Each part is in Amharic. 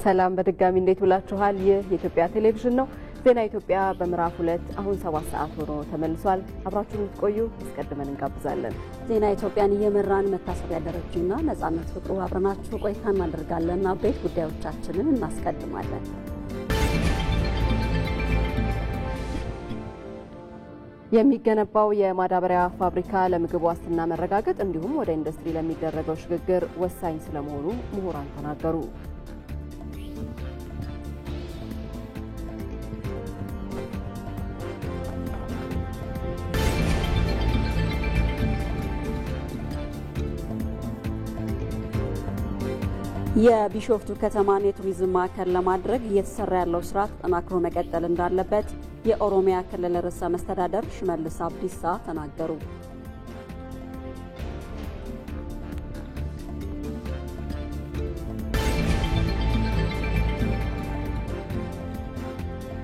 ሰላም በድጋሚ እንዴት ውላችኋል? ይህ የኢትዮጵያ ቴሌቪዥን ነው። ዜና ኢትዮጵያ በምዕራፍ 2 አሁን 7 ሰዓት ሆኖ ተመልሷል። አብራችሁን ልትቆዩ አስቀድመን እንጋብዛለን። ዜና ኢትዮጵያን እየመራን መታሰቢያ ደረጃና ነጻነት ፍቅሩ አብረናችሁ ቆይታ እናደርጋለን። አበይት ጉዳዮቻችንን እናስቀድማለን። የሚገነባው የማዳበሪያ ፋብሪካ ለምግብ ዋስትና መረጋገጥ እንዲሁም ወደ ኢንዱስትሪ ለሚደረገው ሽግግር ወሳኝ ስለመሆኑ ምሁራን ተናገሩ። የቢሾፍቱ ከተማን የቱሪዝም ማዕከል ለማድረግ እየተሰራ ያለው ስራ ተጠናክሮ መቀጠል እንዳለበት የኦሮሚያ ክልል ርዕሰ መስተዳደር ሽመልስ አብዲሳ ተናገሩ።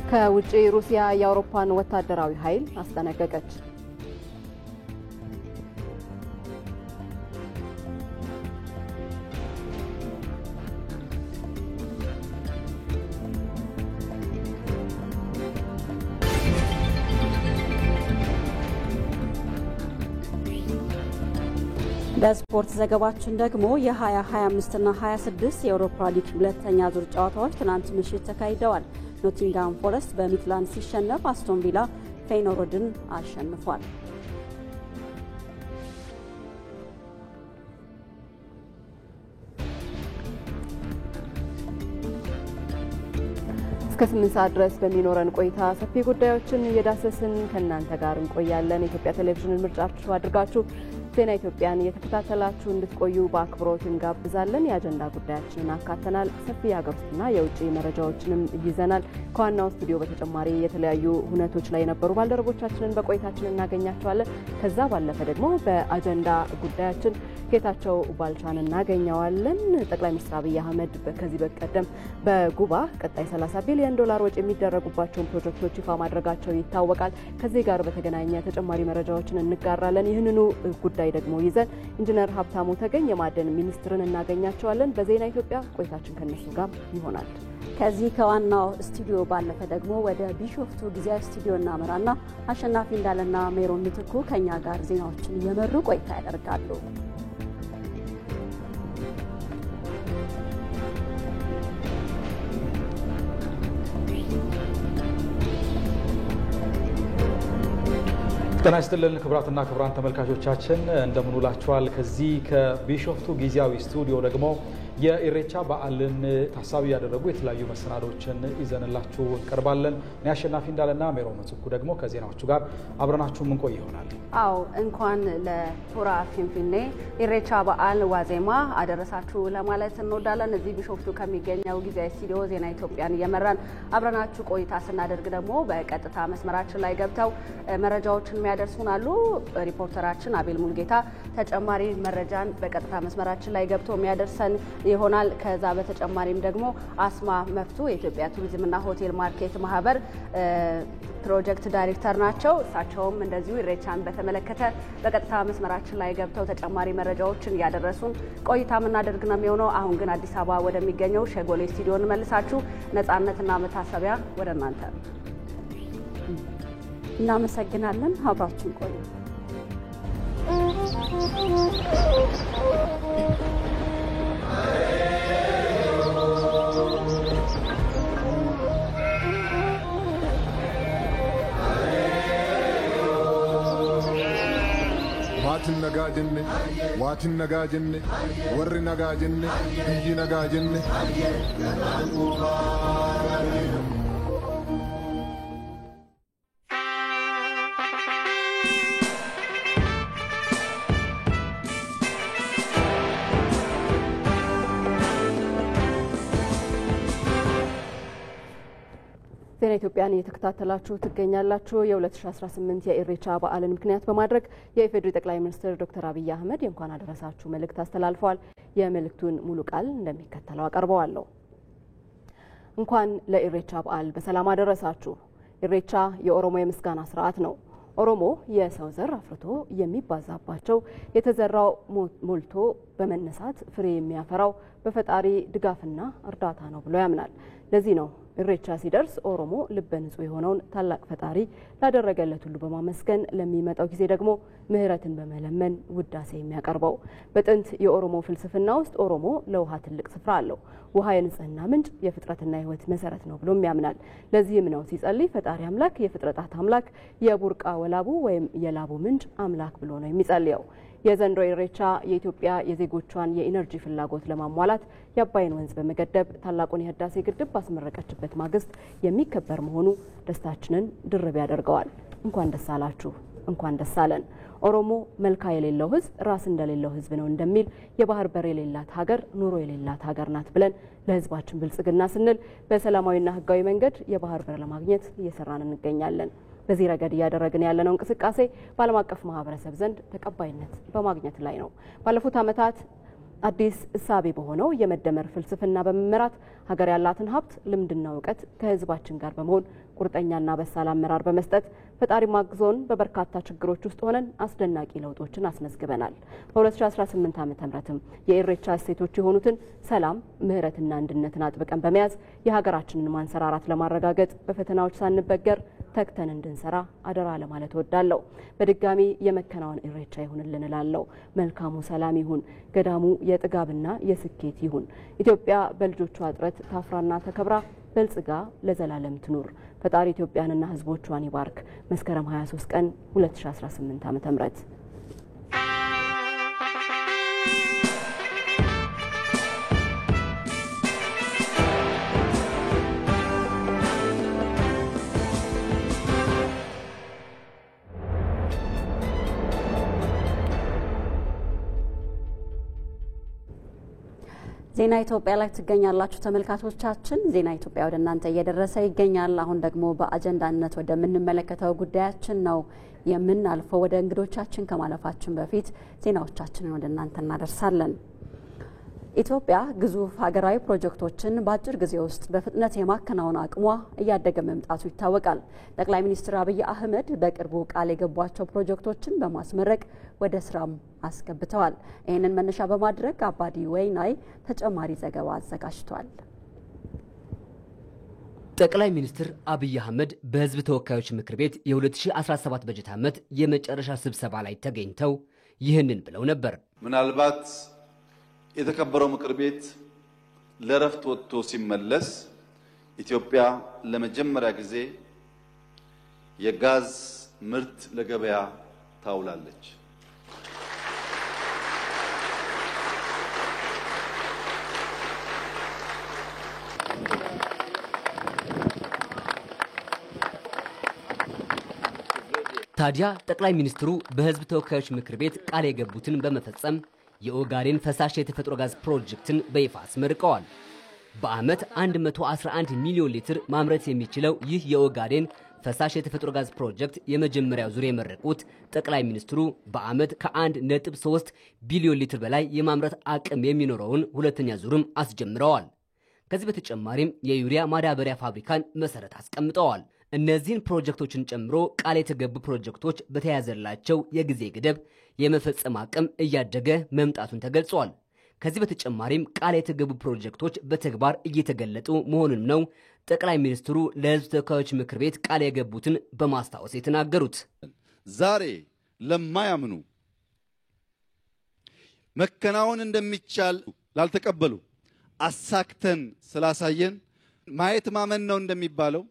ከውጪ ሩሲያ የአውሮፓን ወታደራዊ ኃይል አስጠነቀቀች። በስፖርት ዘገባችን ደግሞ የ2025 እና 26 የአውሮፓ ሊግ ሁለተኛ ዙር ጨዋታዎች ትናንት ምሽት ተካሂደዋል። ኖቲንግሃም ፎረስት በሚድላንድ ሲሸነፍ አስቶን ቪላ ፌይኖርድን አሸንፏል። እስከ 8 ሰዓት ድረስ በሚኖረን ቆይታ ሰፊ ጉዳዮችን እየዳሰስን ከእናንተ ጋር እንቆያለን። የኢትዮጵያ ቴሌቪዥንን ምርጫችሁ አድርጋችሁ ዜና ኢትዮጵያን እየተከታተላችሁ እንድትቆዩ በአክብሮት እንጋብዛለን። የአጀንዳ ጉዳያችንን አካተናል። ሰፊ የሀገር ውስጥና የውጭ መረጃዎችንም ይዘናል። ከዋናው ስቱዲዮ በተጨማሪ የተለያዩ ሁነቶች ላይ የነበሩ ባልደረቦቻችንን በቆይታችን እናገኛቸዋለን። ከዛ ባለፈ ደግሞ በአጀንዳ ጉዳያችን ጌታቸው ባልቻን እናገኘዋለን። ጠቅላይ ሚኒስትር አብይ አህመድ ከዚህ በቀደም በጉባ ቀጣይ 30 ቢሊዮን ዶላር ወጪ የሚደረጉባቸውን ፕሮጀክቶች ይፋ ማድረጋቸው ይታወቃል። ከዚህ ጋር በተገናኘ ተጨማሪ መረጃዎችን እንጋራለን። ይህንኑ ጉዳይ ደግሞ ይዘን ኢንጂነር ሀብታሙ ተገኝ የማዕድን ሚኒስትርን እናገኛቸዋለን። በዜና ኢትዮጵያ ቆይታችን ከነሱ ጋር ይሆናል። ከዚህ ከዋናው ስቱዲዮ ባለፈ ደግሞ ወደ ቢሾፍቱ ጊዜያዊ ስቱዲዮ እናመራና አሸናፊ እንዳለና ሜሮን ምትኩ ከኛ ጋር ዜናዎችን እየመሩ ቆይታ ያደርጋሉ። ጤና ይስጥልን ክቡራትና ክቡራን ተመልካቾቻችን እንደምን ውላችኋል? ከዚህ ከቢሾፍቱ ጊዜያዊ ስቱዲዮ ደግሞ የኢሬቻ በዓልን ታሳቢ ያደረጉ የተለያዩ መሰናዶችን ይዘንላችሁ እንቀርባለን። እኔ አሸናፊ እንዳለና ሜሮን ምትኩ ደግሞ ከዜናዎቹ ጋር አብረናችሁ ምን ቆይ ይሆናል። አዎ እንኳን ለሆራ ፊንፊኔ ኢሬቻ በዓል ዋዜማ አደረሳችሁ ለማለት እንወዳለን። እዚህ ቢሾፍቱ ከሚገኘው ጊዜያዊ ስቱዲዮ ዜና ኢትዮጵያን እየመራን አብረናችሁ ቆይታ ስናደርግ ደግሞ በቀጥታ መስመራችን ላይ ገብተው መረጃዎችን የሚያደርሱን አሉ። ሪፖርተራችን አቤል ሙልጌታ ተጨማሪ መረጃን በቀጥታ መስመራችን ላይ ገብቶ የሚያደርሰን ይሆናል። ከዛ በተጨማሪም ደግሞ አስማ መፍቱ የኢትዮጵያ ቱሪዝምና ሆቴል ማርኬት ማህበር ፕሮጀክት ዳይሬክተር ናቸው። እሳቸውም እንደዚሁ ኢሬቻን በተመለከተ በቀጥታ መስመራችን ላይ ገብተው ተጨማሪ መረጃዎችን ያደረሱን ቆይታ የምናደርግ ነው የሚሆነው። አሁን ግን አዲስ አበባ ወደሚገኘው ሸጎሌ ስቱዲዮ እንመልሳችሁ። ነጻነትና መታሰቢያ ወደ እናንተ እናመሰግናለን። አብራችሁን ቆዩ። Waatin nagaa jenne, waatin nagaa jenne, warri nagaa jenne, biyyi nagaa jenne. ዜና ኢትዮጵያን እየተከታተላችሁ ትገኛላችሁ። የ2018 የኢሬቻ በዓልን ምክንያት በማድረግ የኢፌዴሪ ጠቅላይ ሚኒስትር ዶክተር አብይ አህመድ የእንኳን አደረሳችሁ መልእክት አስተላልፈዋል። የመልእክቱን ሙሉ ቃል እንደሚከተለው አቀርበዋለሁ። እንኳን ለኢሬቻ በዓል በሰላም አደረሳችሁ። ኢሬቻ የኦሮሞ የምስጋና ስርዓት ነው። ኦሮሞ የሰው ዘር አፍርቶ የሚባዛባቸው የተዘራው ሞልቶ በመነሳት ፍሬ የሚያፈራው በፈጣሪ ድጋፍና እርዳታ ነው ብሎ ያምናል። ለዚህ ነው ኢሬቻ ሲደርስ ኦሮሞ ልበ ንጹህ የሆነውን ታላቅ ፈጣሪ ላደረገለት ሁሉ በማመስገን ለሚመጣው ጊዜ ደግሞ ምህረትን በመለመን ውዳሴ የሚያቀርበው። በጥንት የኦሮሞ ፍልስፍና ውስጥ ኦሮሞ ለውሃ ትልቅ ስፍራ አለው። ውሃ የንጽህና ምንጭ፣ የፍጥረትና የህይወት መሰረት ነው ብሎም ያምናል። ለዚህም ነው ሲጸልይ ፈጣሪ አምላክ የፍጥረታት አምላክ የቡርቃ ወላቡ ወይም የላቡ ምንጭ አምላክ ብሎ ነው የሚጸልየው። የዘንድሮ ኢሬቻ የኢትዮጵያ የዜጎቿን የኢነርጂ ፍላጎት ለማሟላት የአባይን ወንዝ በመገደብ ታላቁን የህዳሴ ግድብ ባስመረቀችበት ማግስት የሚከበር መሆኑ ደስታችንን ድርብ ያደርገዋል። እንኳን ደስ አላችሁ፣ እንኳን ደስ አለን። ኦሮሞ መልካ የሌለው ህዝብ ራስ እንደሌለው ህዝብ ነው እንደሚል የባህር በር የሌላት ሀገር ኑሮ የሌላት ሀገር ናት ብለን ለህዝባችን ብልጽግና ስንል በሰላማዊና ህጋዊ መንገድ የባህር በር ለማግኘት እየሰራን እንገኛለን። በዚህ ረገድ እያደረግን ያለነው እንቅስቃሴ በዓለም አቀፍ ማህበረሰብ ዘንድ ተቀባይነት በማግኘት ላይ ነው። ባለፉት ዓመታት አዲስ እሳቤ በሆነው የመደመር ፍልስፍና በመመራት ሀገር ያላትን ሀብት ልምድና እውቀት ከህዝባችን ጋር በመሆን ቁርጠኛና በሳል አመራር በመስጠት ፈጣሪ ማግዞን በበርካታ ችግሮች ውስጥ ሆነን አስደናቂ ለውጦችን አስመዝግበናል። በ2018 ዓ.ም የኢሬቻ እሴቶች የሆኑትን ሰላም፣ ምህረትና አንድነትን አጥብቀን በመያዝ የሀገራችንን ማንሰራራት ለማረጋገጥ በፈተናዎች ሳንበገር ተግተን እንድንሰራ አደራ ለማለት እወዳለሁ። በድጋሚ የመከናወን ኢሬቻ ይሁንልን እላለሁ። መልካሙ ሰላም ይሁን፣ ገዳሙ የጥጋብና የስኬት ይሁን። ኢትዮጵያ በልጆቿ ጥረት ታፍራና ተከብራ በልጽጋ ለዘላለም ትኑር። ፈጣሪ ኢትዮጵያንና ህዝቦቿን ይባርክ። መስከረም 23 ቀን 2018 ዓ.ም ዜና ኢትዮጵያ ላይ ትገኛላችሁ ተመልካቾቻችን። ዜና ኢትዮጵያ ወደ እናንተ እየደረሰ ይገኛል። አሁን ደግሞ በአጀንዳነት ወደምንመለከተው ጉዳያችን ነው የምናልፈው። ወደ እንግዶቻችን ከማለፋችን በፊት ዜናዎቻችንን ወደ እናንተ እናደርሳለን። ኢትዮጵያ ግዙፍ ሀገራዊ ፕሮጀክቶችን በአጭር ጊዜ ውስጥ በፍጥነት የማከናወን አቅሟ እያደገ መምጣቱ ይታወቃል። ጠቅላይ ሚኒስትር አብይ አህመድ በቅርቡ ቃል የገቧቸው ፕሮጀክቶችን በማስመረቅ ወደ ስራም አስገብተዋል። ይህንን መነሻ በማድረግ አባዲ ወይናይ ተጨማሪ ዘገባ አዘጋጅቷል። ጠቅላይ ሚኒስትር አብይ አህመድ በህዝብ ተወካዮች ምክር ቤት የ2017 በጀት ዓመት የመጨረሻ ስብሰባ ላይ ተገኝተው ይህንን ብለው ነበር። ምናልባት የተከበረው ምክር ቤት ለረፍት ወጥቶ ሲመለስ ኢትዮጵያ ለመጀመሪያ ጊዜ የጋዝ ምርት ለገበያ ታውላለች። ታዲያ ጠቅላይ ሚኒስትሩ በህዝብ ተወካዮች ምክር ቤት ቃል የገቡትን በመፈጸም የኦጋዴን ፈሳሽ የተፈጥሮ ጋዝ ፕሮጀክትን በይፋ አስመርቀዋል። በአመት 111 ሚሊዮን ሊትር ማምረት የሚችለው ይህ የኦጋዴን ፈሳሽ የተፈጥሮ ጋዝ ፕሮጀክት የመጀመሪያው ዙር የመረቁት ጠቅላይ ሚኒስትሩ በአመት ከ1.3 ቢሊዮን ሊትር በላይ የማምረት አቅም የሚኖረውን ሁለተኛ ዙርም አስጀምረዋል። ከዚህ በተጨማሪም የዩሪያ ማዳበሪያ ፋብሪካን መሰረት አስቀምጠዋል። እነዚህን ፕሮጀክቶችን ጨምሮ ቃል የተገቡ ፕሮጀክቶች በተያዘላቸው የጊዜ ገደብ የመፈጸም አቅም እያደገ መምጣቱን ተገልጿል። ከዚህ በተጨማሪም ቃል የተገቡ ፕሮጀክቶች በተግባር እየተገለጡ መሆኑንም ነው ጠቅላይ ሚኒስትሩ ለህዝብ ተወካዮች ምክር ቤት ቃል የገቡትን በማስታወስ የተናገሩት። ዛሬ ለማያምኑ መከናወን እንደሚቻል ላልተቀበሉ አሳክተን ስላሳየን ማየት ማመን ነው እንደሚባለው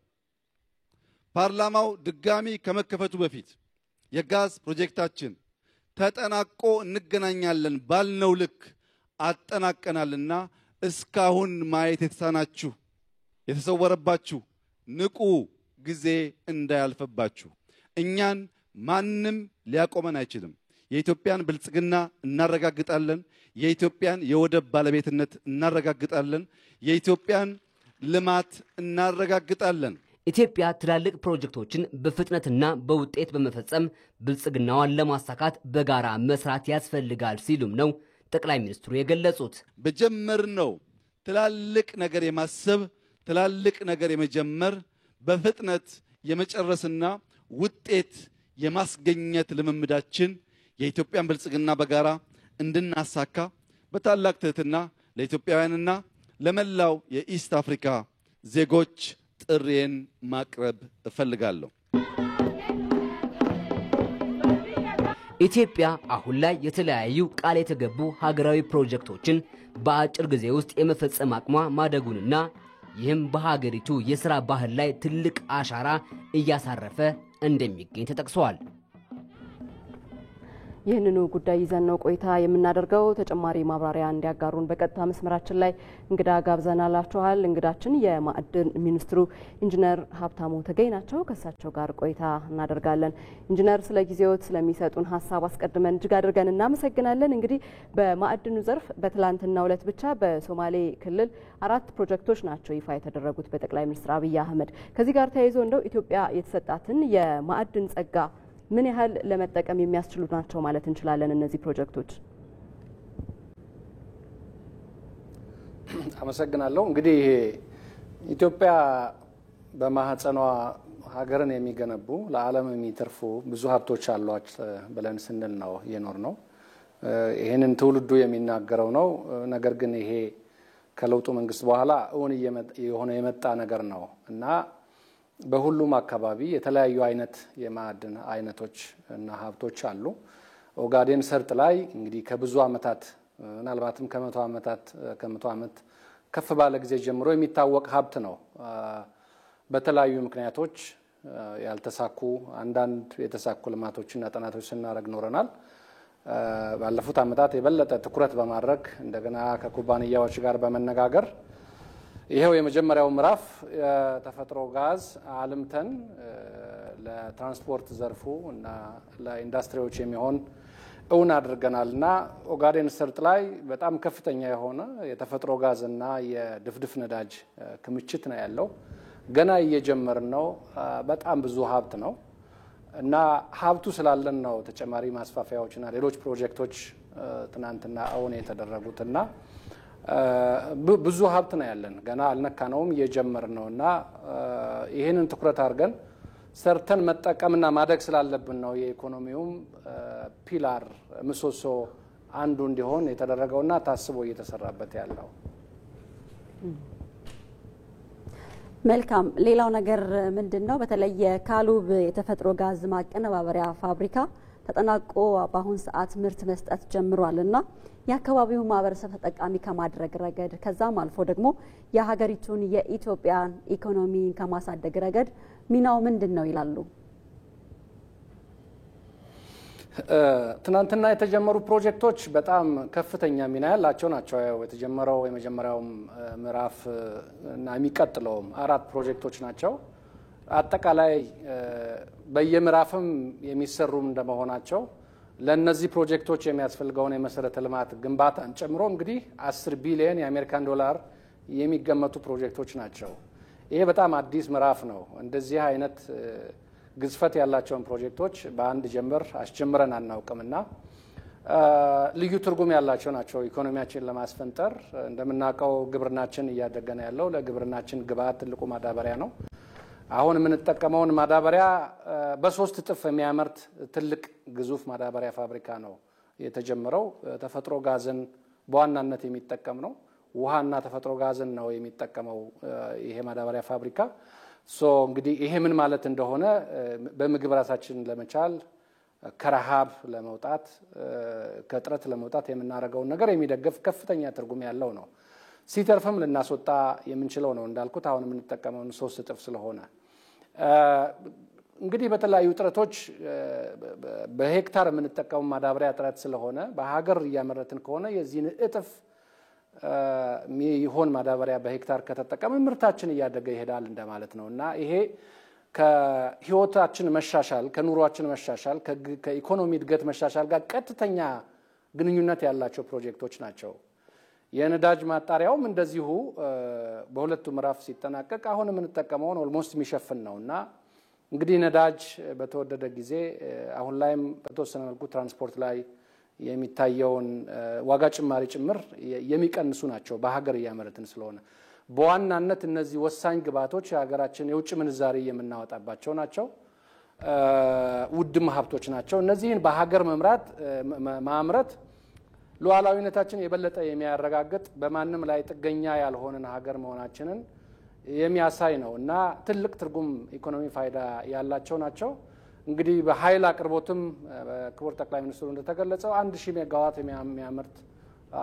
ፓርላማው ድጋሚ ከመከፈቱ በፊት የጋዝ ፕሮጀክታችን ተጠናቆ እንገናኛለን ባልነው ልክ አጠናቀናልና እስካሁን ማየት የተሳናችሁ የተሰወረባችሁ ንቁ፣ ጊዜ እንዳያልፈባችሁ። እኛን ማንም ሊያቆመን አይችልም። የኢትዮጵያን ብልጽግና እናረጋግጣለን። የኢትዮጵያን የወደብ ባለቤትነት እናረጋግጣለን። የኢትዮጵያን ልማት እናረጋግጣለን። ኢትዮጵያ ትላልቅ ፕሮጀክቶችን በፍጥነትና በውጤት በመፈጸም ብልጽግናዋን ለማሳካት በጋራ መስራት ያስፈልጋል ሲሉም ነው ጠቅላይ ሚኒስትሩ የገለጹት። በጀመርነው ትላልቅ ነገር የማሰብ ትላልቅ ነገር የመጀመር በፍጥነት የመጨረስና ውጤት የማስገኘት ልምምዳችን የኢትዮጵያን ብልጽግና በጋራ እንድናሳካ በታላቅ ትህትና ለኢትዮጵያውያንና ለመላው የኢስት አፍሪካ ዜጎች ጥሪዬን ማቅረብ እፈልጋለሁ። ኢትዮጵያ አሁን ላይ የተለያዩ ቃል የተገቡ ሀገራዊ ፕሮጀክቶችን በአጭር ጊዜ ውስጥ የመፈጸም አቅሟ ማደጉንና ይህም በሀገሪቱ የሥራ ባህል ላይ ትልቅ አሻራ እያሳረፈ እንደሚገኝ ተጠቅሷል። ይህንኑ ጉዳይ ይዘን ነው ቆይታ የምናደርገው። ተጨማሪ ማብራሪያ እንዲያጋሩን በቀጥታ መስመራችን ላይ እንግዳ ጋብዘናላችኋል። እንግዳችን የማዕድን ሚኒስትሩ ኢንጂነር ሀብታሙ ተገኝ ናቸው። ከእሳቸው ጋር ቆይታ እናደርጋለን። ኢንጂነር፣ ስለ ጊዜዎት ስለሚሰጡን ሀሳብ አስቀድመን እጅግ አድርገን እናመሰግናለን። እንግዲህ በማዕድኑ ዘርፍ በትላንትናው ዕለት ብቻ በሶማሌ ክልል 4 ፕሮጀክቶች ናቸው ይፋ የተደረጉት በጠቅላይ ሚኒስትር አብይ አህመድ። ከዚህ ጋር ተያይዞ እንደው ኢትዮጵያ የተሰጣትን የማዕድን ጸጋ ምን ያህል ለመጠቀም የሚያስችሉ ናቸው ማለት እንችላለን እነዚህ ፕሮጀክቶች? አመሰግናለሁ። እንግዲህ ኢትዮጵያ በማህፀኗ ሀገርን የሚገነቡ ለዓለም የሚተርፉ ብዙ ሀብቶች አሏት ብለን ስንል ነው የኖር ነው። ይሄንን ትውልዱ የሚናገረው ነው። ነገር ግን ይሄ ከለውጡ መንግስት በኋላ እውን የሆነ የመጣ ነገር ነው እና በሁሉም አካባቢ የተለያዩ አይነት የማዕድን አይነቶች እና ሀብቶች አሉ። ኦጋዴን ሰርጥ ላይ እንግዲህ ከብዙ አመታት ምናልባትም ከመቶ ዓመት ከፍ ባለ ጊዜ ጀምሮ የሚታወቅ ሀብት ነው። በተለያዩ ምክንያቶች ያልተሳኩ አንዳንድ የተሳኩ ልማቶችና ጥናቶች ስናደርግ ኖረናል። ባለፉት አመታት የበለጠ ትኩረት በማድረግ እንደገና ከኩባንያዎች ጋር በመነጋገር ይሄው የመጀመሪያው ምዕራፍ የተፈጥሮ ጋዝ አልምተን ለትራንስፖርት ዘርፉ እና ለኢንዱስትሪዎች የሚሆን እውን አድርገናልና ኦጋዴን ሰርጥ ላይ በጣም ከፍተኛ የሆነ የተፈጥሮ ጋዝ እና የድፍድፍ ነዳጅ ክምችት ነው ያለው። ገና እየጀመርን ነው። በጣም ብዙ ሀብት ነው እና ሀብቱ ስላለን ነው ተጨማሪ ማስፋፊያዎችና ሌሎች ፕሮጀክቶች ትናንትና እውን የተደረጉትና ብዙ ሀብት ነው ያለን። ገና አልነካነውም፣ እየጀመርን ነውና ይሄንን ትኩረት አድርገን ሰርተን መጠቀምና ማደግ ስላለብን ነው የኢኮኖሚውም ፒላር ምሰሶ አንዱ እንዲሆን የተደረገውና ታስቦ እየተሰራበት ያለው። መልካም። ሌላው ነገር ምንድነው? በተለይ የካሉብ የተፈጥሮ ጋዝ ማቀነባበሪያ ፋብሪካ ተጠናቆ በአሁን ሰዓት ምርት መስጠት ጀምሯልና የአካባቢው ማህበረሰብ ተጠቃሚ ከማድረግ ረገድ ከዛም አልፎ ደግሞ የሀገሪቱን የኢትዮጵያን ኢኮኖሚ ከማሳደግ ረገድ ሚናው ምንድነው ይላሉ? ትናንትና የተጀመሩ ፕሮጀክቶች በጣም ከፍተኛ ሚና ያላቸው ናቸው። የተጀመረው የመጀመሪያው ምዕራፍ እና የሚቀጥለውም 4 ፕሮጀክቶች ናቸው። አጠቃላይ በየምዕራፍም የሚሰሩም እንደመሆናቸው ለነዚህ ፕሮጀክቶች የሚያስፈልገውን የመሰረተ ልማት ግንባታን ጨምሮ እንግዲህ 10 ቢሊዮን የአሜሪካን ዶላር የሚገመቱ ፕሮጀክቶች ናቸው። ይሄ በጣም አዲስ ምዕራፍ ነው። እንደዚህ አይነት ግዝፈት ያላቸውን ፕሮጀክቶች በአንድ ጀምር አስጀምረን አናውቅምና ልዩ ትርጉም ያላቸው ናቸው። ኢኮኖሚያችን ለማስፈንጠር እንደምናውቀው ግብርናችን እያደገ ነው ያለው። ለግብርናችን ግብዓት ትልቁ ማዳበሪያ ነው። አሁን የምንጠቀመውን ማዳበሪያ በ3 እጥፍ የሚያመርት ትልቅ ግዙፍ ማዳበሪያ ፋብሪካ ነው የተጀመረው። ተፈጥሮ ጋዝን በዋናነት የሚጠቀም ነው። ውሃና ተፈጥሮ ጋዝን ነው የሚጠቀመው ይሄ ማዳበሪያ ፋብሪካ። እንግዲህ ይሄ ምን ማለት እንደሆነ በምግብ ራሳችን ለመቻል ከረሃብ ለመውጣት ከጥረት ለመውጣት የምናደርገውን ነገር የሚደግፍ ከፍተኛ ትርጉም ያለው ነው። ሲተርፍም ልናስወጣ የምንችለው ነው እንዳልኩት አሁን የምንጠቀመውን 3 እጥፍ ስለሆነ እንግዲህ በተለያዩ ጥረቶች በሄክታር የምንጠቀመው ማዳበሪያ ጥረት ስለሆነ በሀገር እያመረትን ከሆነ የዚህን እጥፍ የሚሆን ማዳበሪያ በሄክታር ከተጠቀመ ምርታችን እያደገ ይሄዳል እንደማለት ነውና ይሄ ከህይወታችን መሻሻል ከኑሯችን መሻሻል ከኢኮኖሚ እድገት መሻሻል ጋር ቀጥተኛ ግንኙነት ያላቸው ፕሮጀክቶች ናቸው። የነዳጅ ማጣሪያውም እንደዚሁ በሁለቱ ምዕራፍ ሲጠናቀቅ አሁን የምንጠቀመውን ኦልሞስት የሚሸፍን ነውና እንግዲህ ነዳጅ በተወደደ ጊዜ አሁን ላይም በተወሰነ መልኩ ትራንስፖርት ላይ የሚታየውን ዋጋ ጭማሪ ጭምር የሚቀንሱ ናቸው በሀገር እያመረትን ስለሆነ በዋናነት እነዚህ ወሳኝ ግብዓቶች የሀገራችን የውጭ ምንዛሪ የምናወጣባቸው ናቸው። ውድም ሀብቶች ናቸው። እነዚህን በሀገር ማምረት ሉዓላዊነታችን የበለጠ የሚያረጋግጥ በማንም ላይ ጥገኛ ያልሆነን ሀገር መሆናችንን የሚያሳይ ነው እና ትልቅ ትርጉም ኢኮኖሚ ፋይዳ ያላቸው ናቸው። እንግዲህ በኃይል አቅርቦትም በክቡር ጠቅላይ ሚኒስትሩ እንደተገለጸው 1000 ሜጋዋት የሚያመርት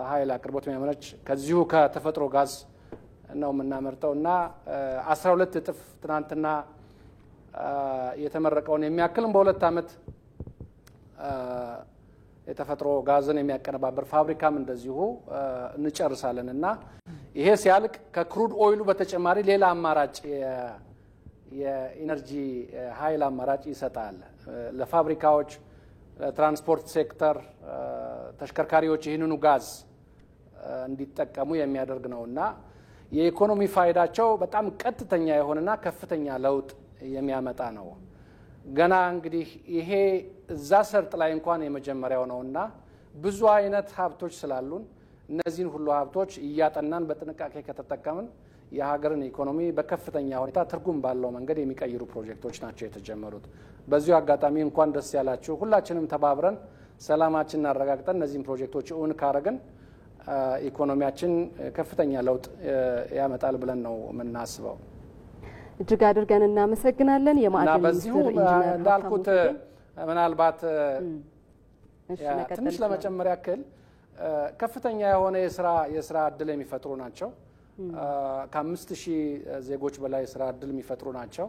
ኃይል አቅርቦት የሚያመነጭ ከዚሁ ከተፈጥሮ ጋዝ ነው የምናመርተው እና 12 እጥፍ ትናንትና የተመረቀውን የሚያክልም በ2 ዓመት የተፈጥሮ ጋዝን የሚያቀነባበር ፋብሪካም እንደዚሁ እንጨርሳለን እና ይሄ ሲያልቅ ከክሩድ ኦይሉ በተጨማሪ ሌላ አማራጭ የኢነርጂ ኃይል አማራጭ ይሰጣል ለፋብሪካዎች ለትራንስፖርት ሴክተር ተሽከርካሪዎች ይህንኑ ጋዝ እንዲጠቀሙ የሚያደርግ ነውና የኢኮኖሚ ፋይዳቸው በጣም ቀጥተኛ የሆነና ከፍተኛ ለውጥ የሚያመጣ ነው። ገና እንግዲህ ይሄ እዛ ሰርጥ ላይ እንኳን የመጀመሪያው ነውና ብዙ አይነት ሀብቶች ስላሉን እነዚህን ሁሉ ሀብቶች እያጠናን በጥንቃቄ ከተጠቀምን የሀገርን ኢኮኖሚ በከፍተኛ ሁኔታ ትርጉም ባለው መንገድ የሚቀይሩ ፕሮጀክቶች ናቸው የተጀመሩት። በዚሁ አጋጣሚ እንኳን ደስ ያላችሁ። ሁላችንም ተባብረን ሰላማችንን አረጋግጠን እነዚህን ፕሮጀክቶች እውን ካረግን ኢኮኖሚያችን ከፍተኛ ለውጥ ያመጣል ብለን ነው የምናስበው። እጅግ አድርገን እናመሰግናለን። የማዕድን ሚኒስትር ኢንጂነር እንዳልኩት ምናልባት ትንሽ ለመጨመር ያክል ከፍተኛ የሆነ የስራ እድል የሚፈጥሩ ናቸው። ከ5000 ዜጎች በላይ የስራ እድል የሚፈጥሩ ናቸው።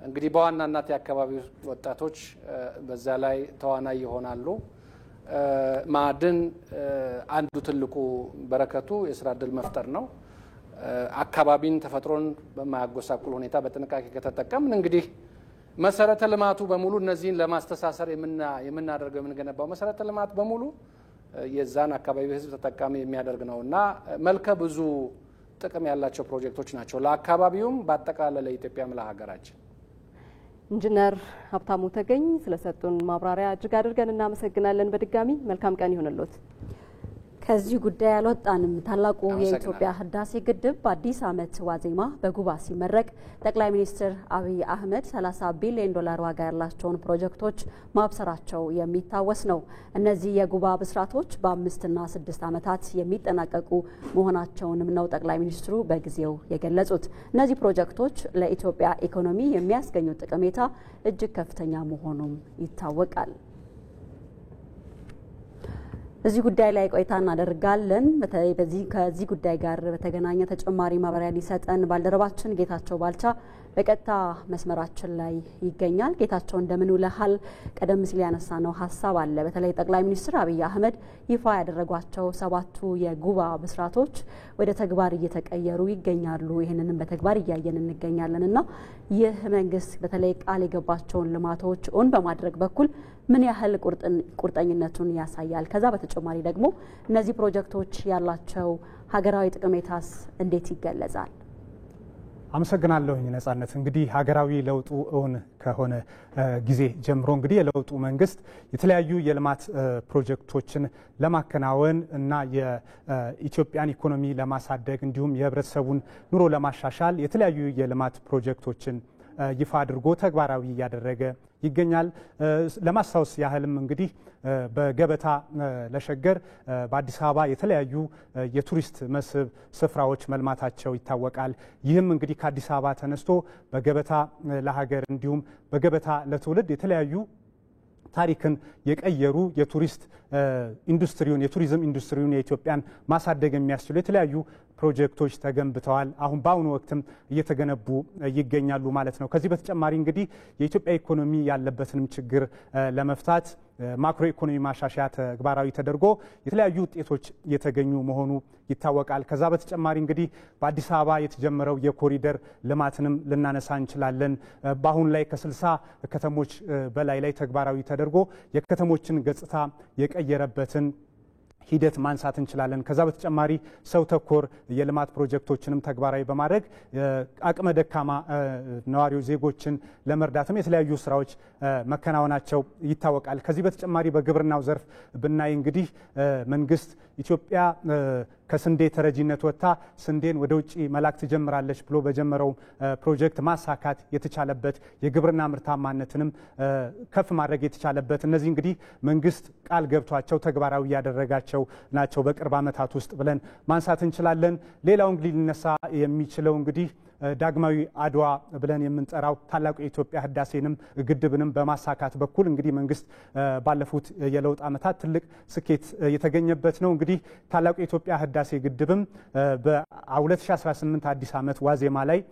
እንግዲህ በዋናነት የአካባቢ ወጣቶች በዛ ላይ ተዋናይ ይሆናሉ። ማዕድን አንዱ ትልቁ በረከቱ የስራ እድል መፍጠር ነው። አካባቢን ተፈጥሮን በማያጎሳቁል ሁኔታ በጥንቃቄ ከተጠቀምን እንግዲህ መሰረተ ልማቱ በሙሉ እነዚህን ለማስተሳሰር የምናደርገው የምንገነባው መሰረተ ልማት በሙሉ የዛን አካባቢ ህዝብ ተጠቃሚ የሚያደርግ ነውና መልከ ብዙ ጥቅም ያላቸው ፕሮጀክቶች ናቸው ለአካባቢውም በአጠቃላይ ለኢትዮጵያም ለሀገራችን። ኢንጂነር ሀብታሙ ተገኝ ስለሰጡን ማብራሪያ እጅግ አድርገን እናመሰግናለን። በድጋሚ መልካም ቀን ይሁንልዎት። ከዚህ ጉዳይ አልወጣንም። ታላቁ የኢትዮጵያ ህዳሴ ግድብ በአዲስ ዓመት ዋዜማ በጉባ ሲመረቅ ጠቅላይ ሚኒስትር አብይ አህመድ 30 ቢሊዮን ዶላር ዋጋ ያላቸውን ፕሮጀክቶች ማብሰራቸው የሚታወስ ነው። እነዚህ የጉባ ብስራቶች በ5 እና 6 ዓመታት የሚጠናቀቁ መሆናቸውንም ነው ጠቅላይ ሚኒስትሩ በጊዜው የገለጹት። እነዚህ ፕሮጀክቶች ለኢትዮጵያ ኢኮኖሚ የሚያስገኙት ጠቀሜታ እጅግ ከፍተኛ መሆኑም ይታወቃል። እዚህ ጉዳይ ላይ ቆይታ እናደርጋለን። በተለይ ከዚህ ጉዳይ ጋር በተገናኘ ተጨማሪ ማብራሪያ ሊሰጠን ባልደረባችን ጌታቸው ባልቻ በቀጥታ መስመራችን ላይ ይገኛል። ጌታቸው እንደምን ውለሃል? ቀደም ሲል ያነሳነው ሀሳብ አለ። በተለይ ጠቅላይ ሚኒስትር አብይ አህመድ ይፋ ያደረጓቸው 7ቱ የጉባ ብስራቶች ወደ ተግባር እየተቀየሩ ይገኛሉ። ይህንንም በተግባር እያየን እንገኛለን እና ይህ መንግስት በተለይ ቃል የገባቸውን ልማቶች እውን በማድረግ በኩል ምን ያህል ቁርጠኝነቱን ያሳያል? ከዛ በተጨማሪ ደግሞ እነዚህ ፕሮጀክቶች ያላቸው ሀገራዊ ጥቅሜታስ እንዴት ይገለጻል? አመሰግናለሁኝ ነጻነት። እንግዲህ ሀገራዊ ለውጡ እውን ከሆነ ጊዜ ጀምሮ እንግዲህ የለውጡ መንግስት የተለያዩ የልማት ፕሮጀክቶችን ለማከናወን እና የኢትዮጵያን ኢኮኖሚ ለማሳደግ እንዲሁም የህብረተሰቡን ኑሮ ለማሻሻል የተለያዩ የልማት ፕሮጀክቶችን ይፋ አድርጎ ተግባራዊ እያደረገ ይገኛል። ለማስታወስ ያህልም እንግዲህ በገበታ ለሸገር በአዲስ አበባ የተለያዩ የቱሪስት መስህብ ስፍራዎች መልማታቸው ይታወቃል። ይህም እንግዲህ ከአዲስ አበባ ተነስቶ በገበታ ለሀገር እንዲሁም በገበታ ለትውልድ የተለያዩ ታሪክን የቀየሩ የቱሪስት ኢንዱስትሪውን የቱሪዝም ኢንዱስትሪውን የኢትዮጵያን ማሳደግ የሚያስችሉ የተለያዩ ፕሮጀክቶች ተገንብተዋል። አሁን በአሁኑ ወቅትም እየተገነቡ ይገኛሉ ማለት ነው። ከዚህ በተጨማሪ እንግዲህ የኢትዮጵያ ኢኮኖሚ ያለበትንም ችግር ለመፍታት ማክሮ ኢኮኖሚ ማሻሻያ ተግባራዊ ተደርጎ የተለያዩ ውጤቶች የተገኙ መሆኑ ይታወቃል። ከዛ በተጨማሪ እንግዲህ በአዲስ አበባ የተጀመረው የኮሪደር ልማትንም ልናነሳ እንችላለን። በአሁን ላይ ከ60 ከተሞች በላይ ላይ ተግባራዊ ተደርጎ የከተሞችን ገጽታ የቀየረበትን ሂደት ማንሳት እንችላለን። ከዛ በተጨማሪ ሰው ተኮር የልማት ፕሮጀክቶችንም ተግባራዊ በማድረግ አቅመ ደካማ ነዋሪዎች ዜጎችን ለመርዳትም የተለያዩ ስራዎች መከናወናቸው ይታወቃል። ከዚህ በተጨማሪ በግብርናው ዘርፍ ብናይ እንግዲህ መንግስት ኢትዮጵያ ከስንዴ ተረጂነት ወጥታ ስንዴን ወደ ውጭ መላክ ትጀምራለች ብሎ በጀመረው ፕሮጀክት ማሳካት የተቻለበት የግብርና ምርታማነትንም ከፍ ማድረግ የተቻለበት እነዚህ እንግዲህ መንግስት ቃል ገብቷቸው ተግባራዊ ያደረጋቸው ናቸው በቅርብ ዓመታት ውስጥ ብለን ማንሳት እንችላለን። ሌላው እንግዲህ ሊነሳ የሚችለው እንግዲህ ዳግማዊ አድዋ ብለን የምንጠራው ታላቁ የኢትዮጵያ ህዳሴንም ግድብንም በማሳካት በኩል እንግዲህ መንግስት ባለፉት የለውጥ ዓመታት ትልቅ ስኬት የተገኘበት ነው። እንግዲህ ታላቁ የኢትዮጵያ ህዳሴ ግድብም በ2018 አዲስ ዓመት ዋዜማ ላይ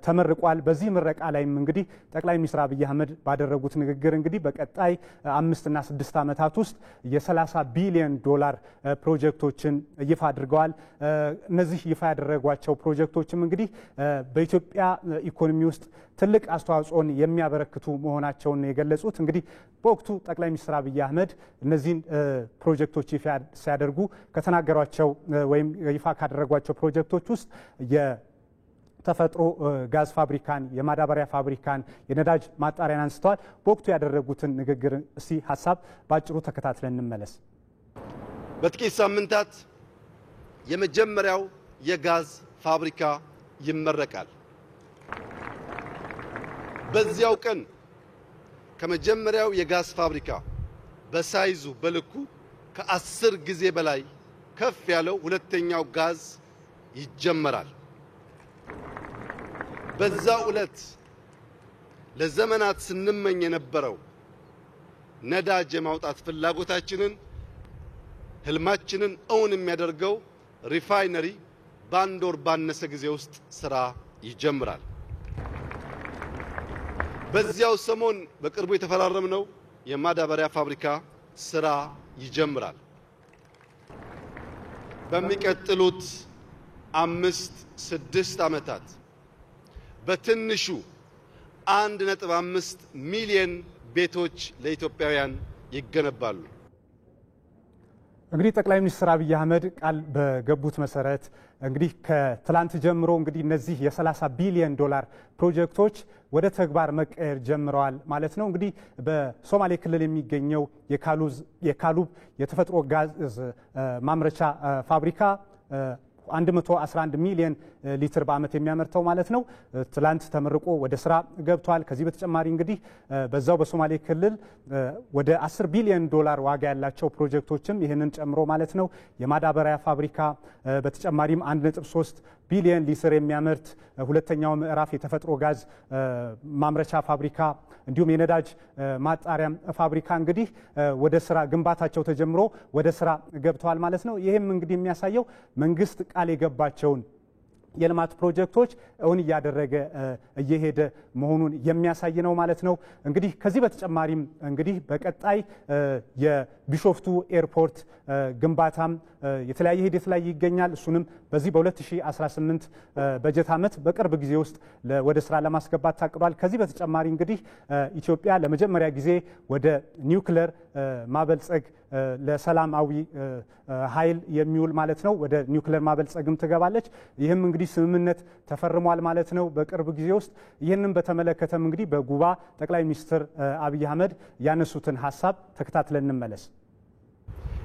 ተመርቋል። በዚህ ምረቃ ላይም እንግዲህ ጠቅላይ ሚኒስትር አብይ አህመድ ባደረጉት ንግግር እንግዲህ በቀጣይ 5 እና 6 ዓመታት ውስጥ የ30 ቢሊዮን ዶላር ፕሮጀክቶችን ይፋ አድርገዋል። እነዚህ ይፋ ያደረጓቸው ፕሮጀክቶችም እንግዲህ በኢትዮጵያ ኢኮኖሚ ውስጥ ትልቅ አስተዋጽኦን የሚያበረክቱ መሆናቸውን የገለጹት እንግዲህ በወቅቱ ጠቅላይ ሚኒስትር አብይ አህመድ እነዚህን ፕሮጀክቶች ይፋ ሲያደርጉ ከተናገሯቸው ወይም ይፋ ካደረጓቸው ፕሮጀክቶች ውስጥ የተፈጥሮ ጋዝ ፋብሪካን፣ የማዳበሪያ ፋብሪካን፣ የነዳጅ ማጣሪያን አንስተዋል። በወቅቱ ያደረጉትን ንግግር እስቲ ሀሳብ ባጭሩ ተከታትለን እንመለስ። በጥቂት ሳምንታት የመጀመሪያው የጋዝ ፋብሪካ ይመረቃል። በዚያው ቀን ከመጀመሪያው የጋዝ ፋብሪካ በሳይዙ በልኩ ከ10 ጊዜ በላይ ከፍ ያለው ሁለተኛው ጋዝ ይጀመራል። በዛው ዕለት ለዘመናት ስንመኝ የነበረው ነዳጅ የማውጣት ፍላጎታችንን ህልማችንን እውን የሚያደርገው ሪፋይነሪ በአንድ ወር ባነሰ ጊዜ ውስጥ ስራ ይጀምራል። በዚያው ሰሞን በቅርቡ የተፈራረምነው የማዳበሪያ ፋብሪካ ስራ ይጀምራል። በሚቀጥሉት 5-6 ዓመታት በትንሹ 1.5 ሚሊዮን ቤቶች ለኢትዮጵያውያን ይገነባሉ። እንግዲህ ጠቅላይ ሚኒስትር አብይ አህመድ ቃል በገቡት መሰረት እንግዲህ ከትላንት ጀምሮ እንግዲህ እነዚህ የ30 ቢሊዮን ዶላር ፕሮጀክቶች ወደ ተግባር መቀየር ጀምረዋል ማለት ነው። እንግዲህ በሶማሌ ክልል የሚገኘው የካሉብ የተፈጥሮ ጋዝ ማምረቻ ፋብሪካ 111 ሚሊዮን ሊትር በዓመት የሚያመርተው ማለት ነው ትላንት ተመርቆ ወደ ስራ ገብቷል። ከዚህ በተጨማሪ እንግዲህ በዛው በሶማሌ ክልል ወደ 10 ቢሊዮን ዶላር ዋጋ ያላቸው ፕሮጀክቶችም ይህንን ጨምሮ ማለት ነው የማዳበሪያ ፋብሪካ በተጨማሪም 1.3 ቢሊዮን ሊትር የሚያመርት ሁለተኛው ምዕራፍ የተፈጥሮ ጋዝ ማምረቻ ፋብሪካ እንዲሁም የነዳጅ ማጣሪያ ፋብሪካ እንግዲህ ወደ ስራ ግንባታቸው ተጀምሮ ወደ ስራ ገብተዋል ማለት ነው። ይህም እንግዲህ የሚያሳየው መንግስት ቃል የገባቸውን የልማት ፕሮጀክቶች እውን እያደረገ እየሄደ መሆኑን የሚያሳይ ነው ማለት ነው። እንግዲህ ከዚህ በተጨማሪም እንግዲህ በቀጣይ የቢሾፍቱ ኤርፖርት ግንባታም የተለያየ ሂደት ላይ ይገኛል። እሱንም በዚህ በ2018 በጀት ዓመት በቅርብ ጊዜ ውስጥ ወደ ስራ ለማስገባት ታቅዷል። ከዚህ በተጨማሪ እንግዲህ ኢትዮጵያ ለመጀመሪያ ጊዜ ወደ ኒውክሌር ማበልጸግ ለሰላማዊ ኃይል የሚውል ማለት ነው ወደ ኒውክሌር ማበልጸግም ትገባለች። ይህም እንግዲህ ስምምነት ተፈርሟል ማለት ነው በቅርብ ጊዜ ውስጥ። ይህንን በተመለከተም እንግዲህ በጉባ ጠቅላይ ሚኒስትር አብይ አህመድ ያነሱትን ሀሳብ ተከታትለን እንመለስ።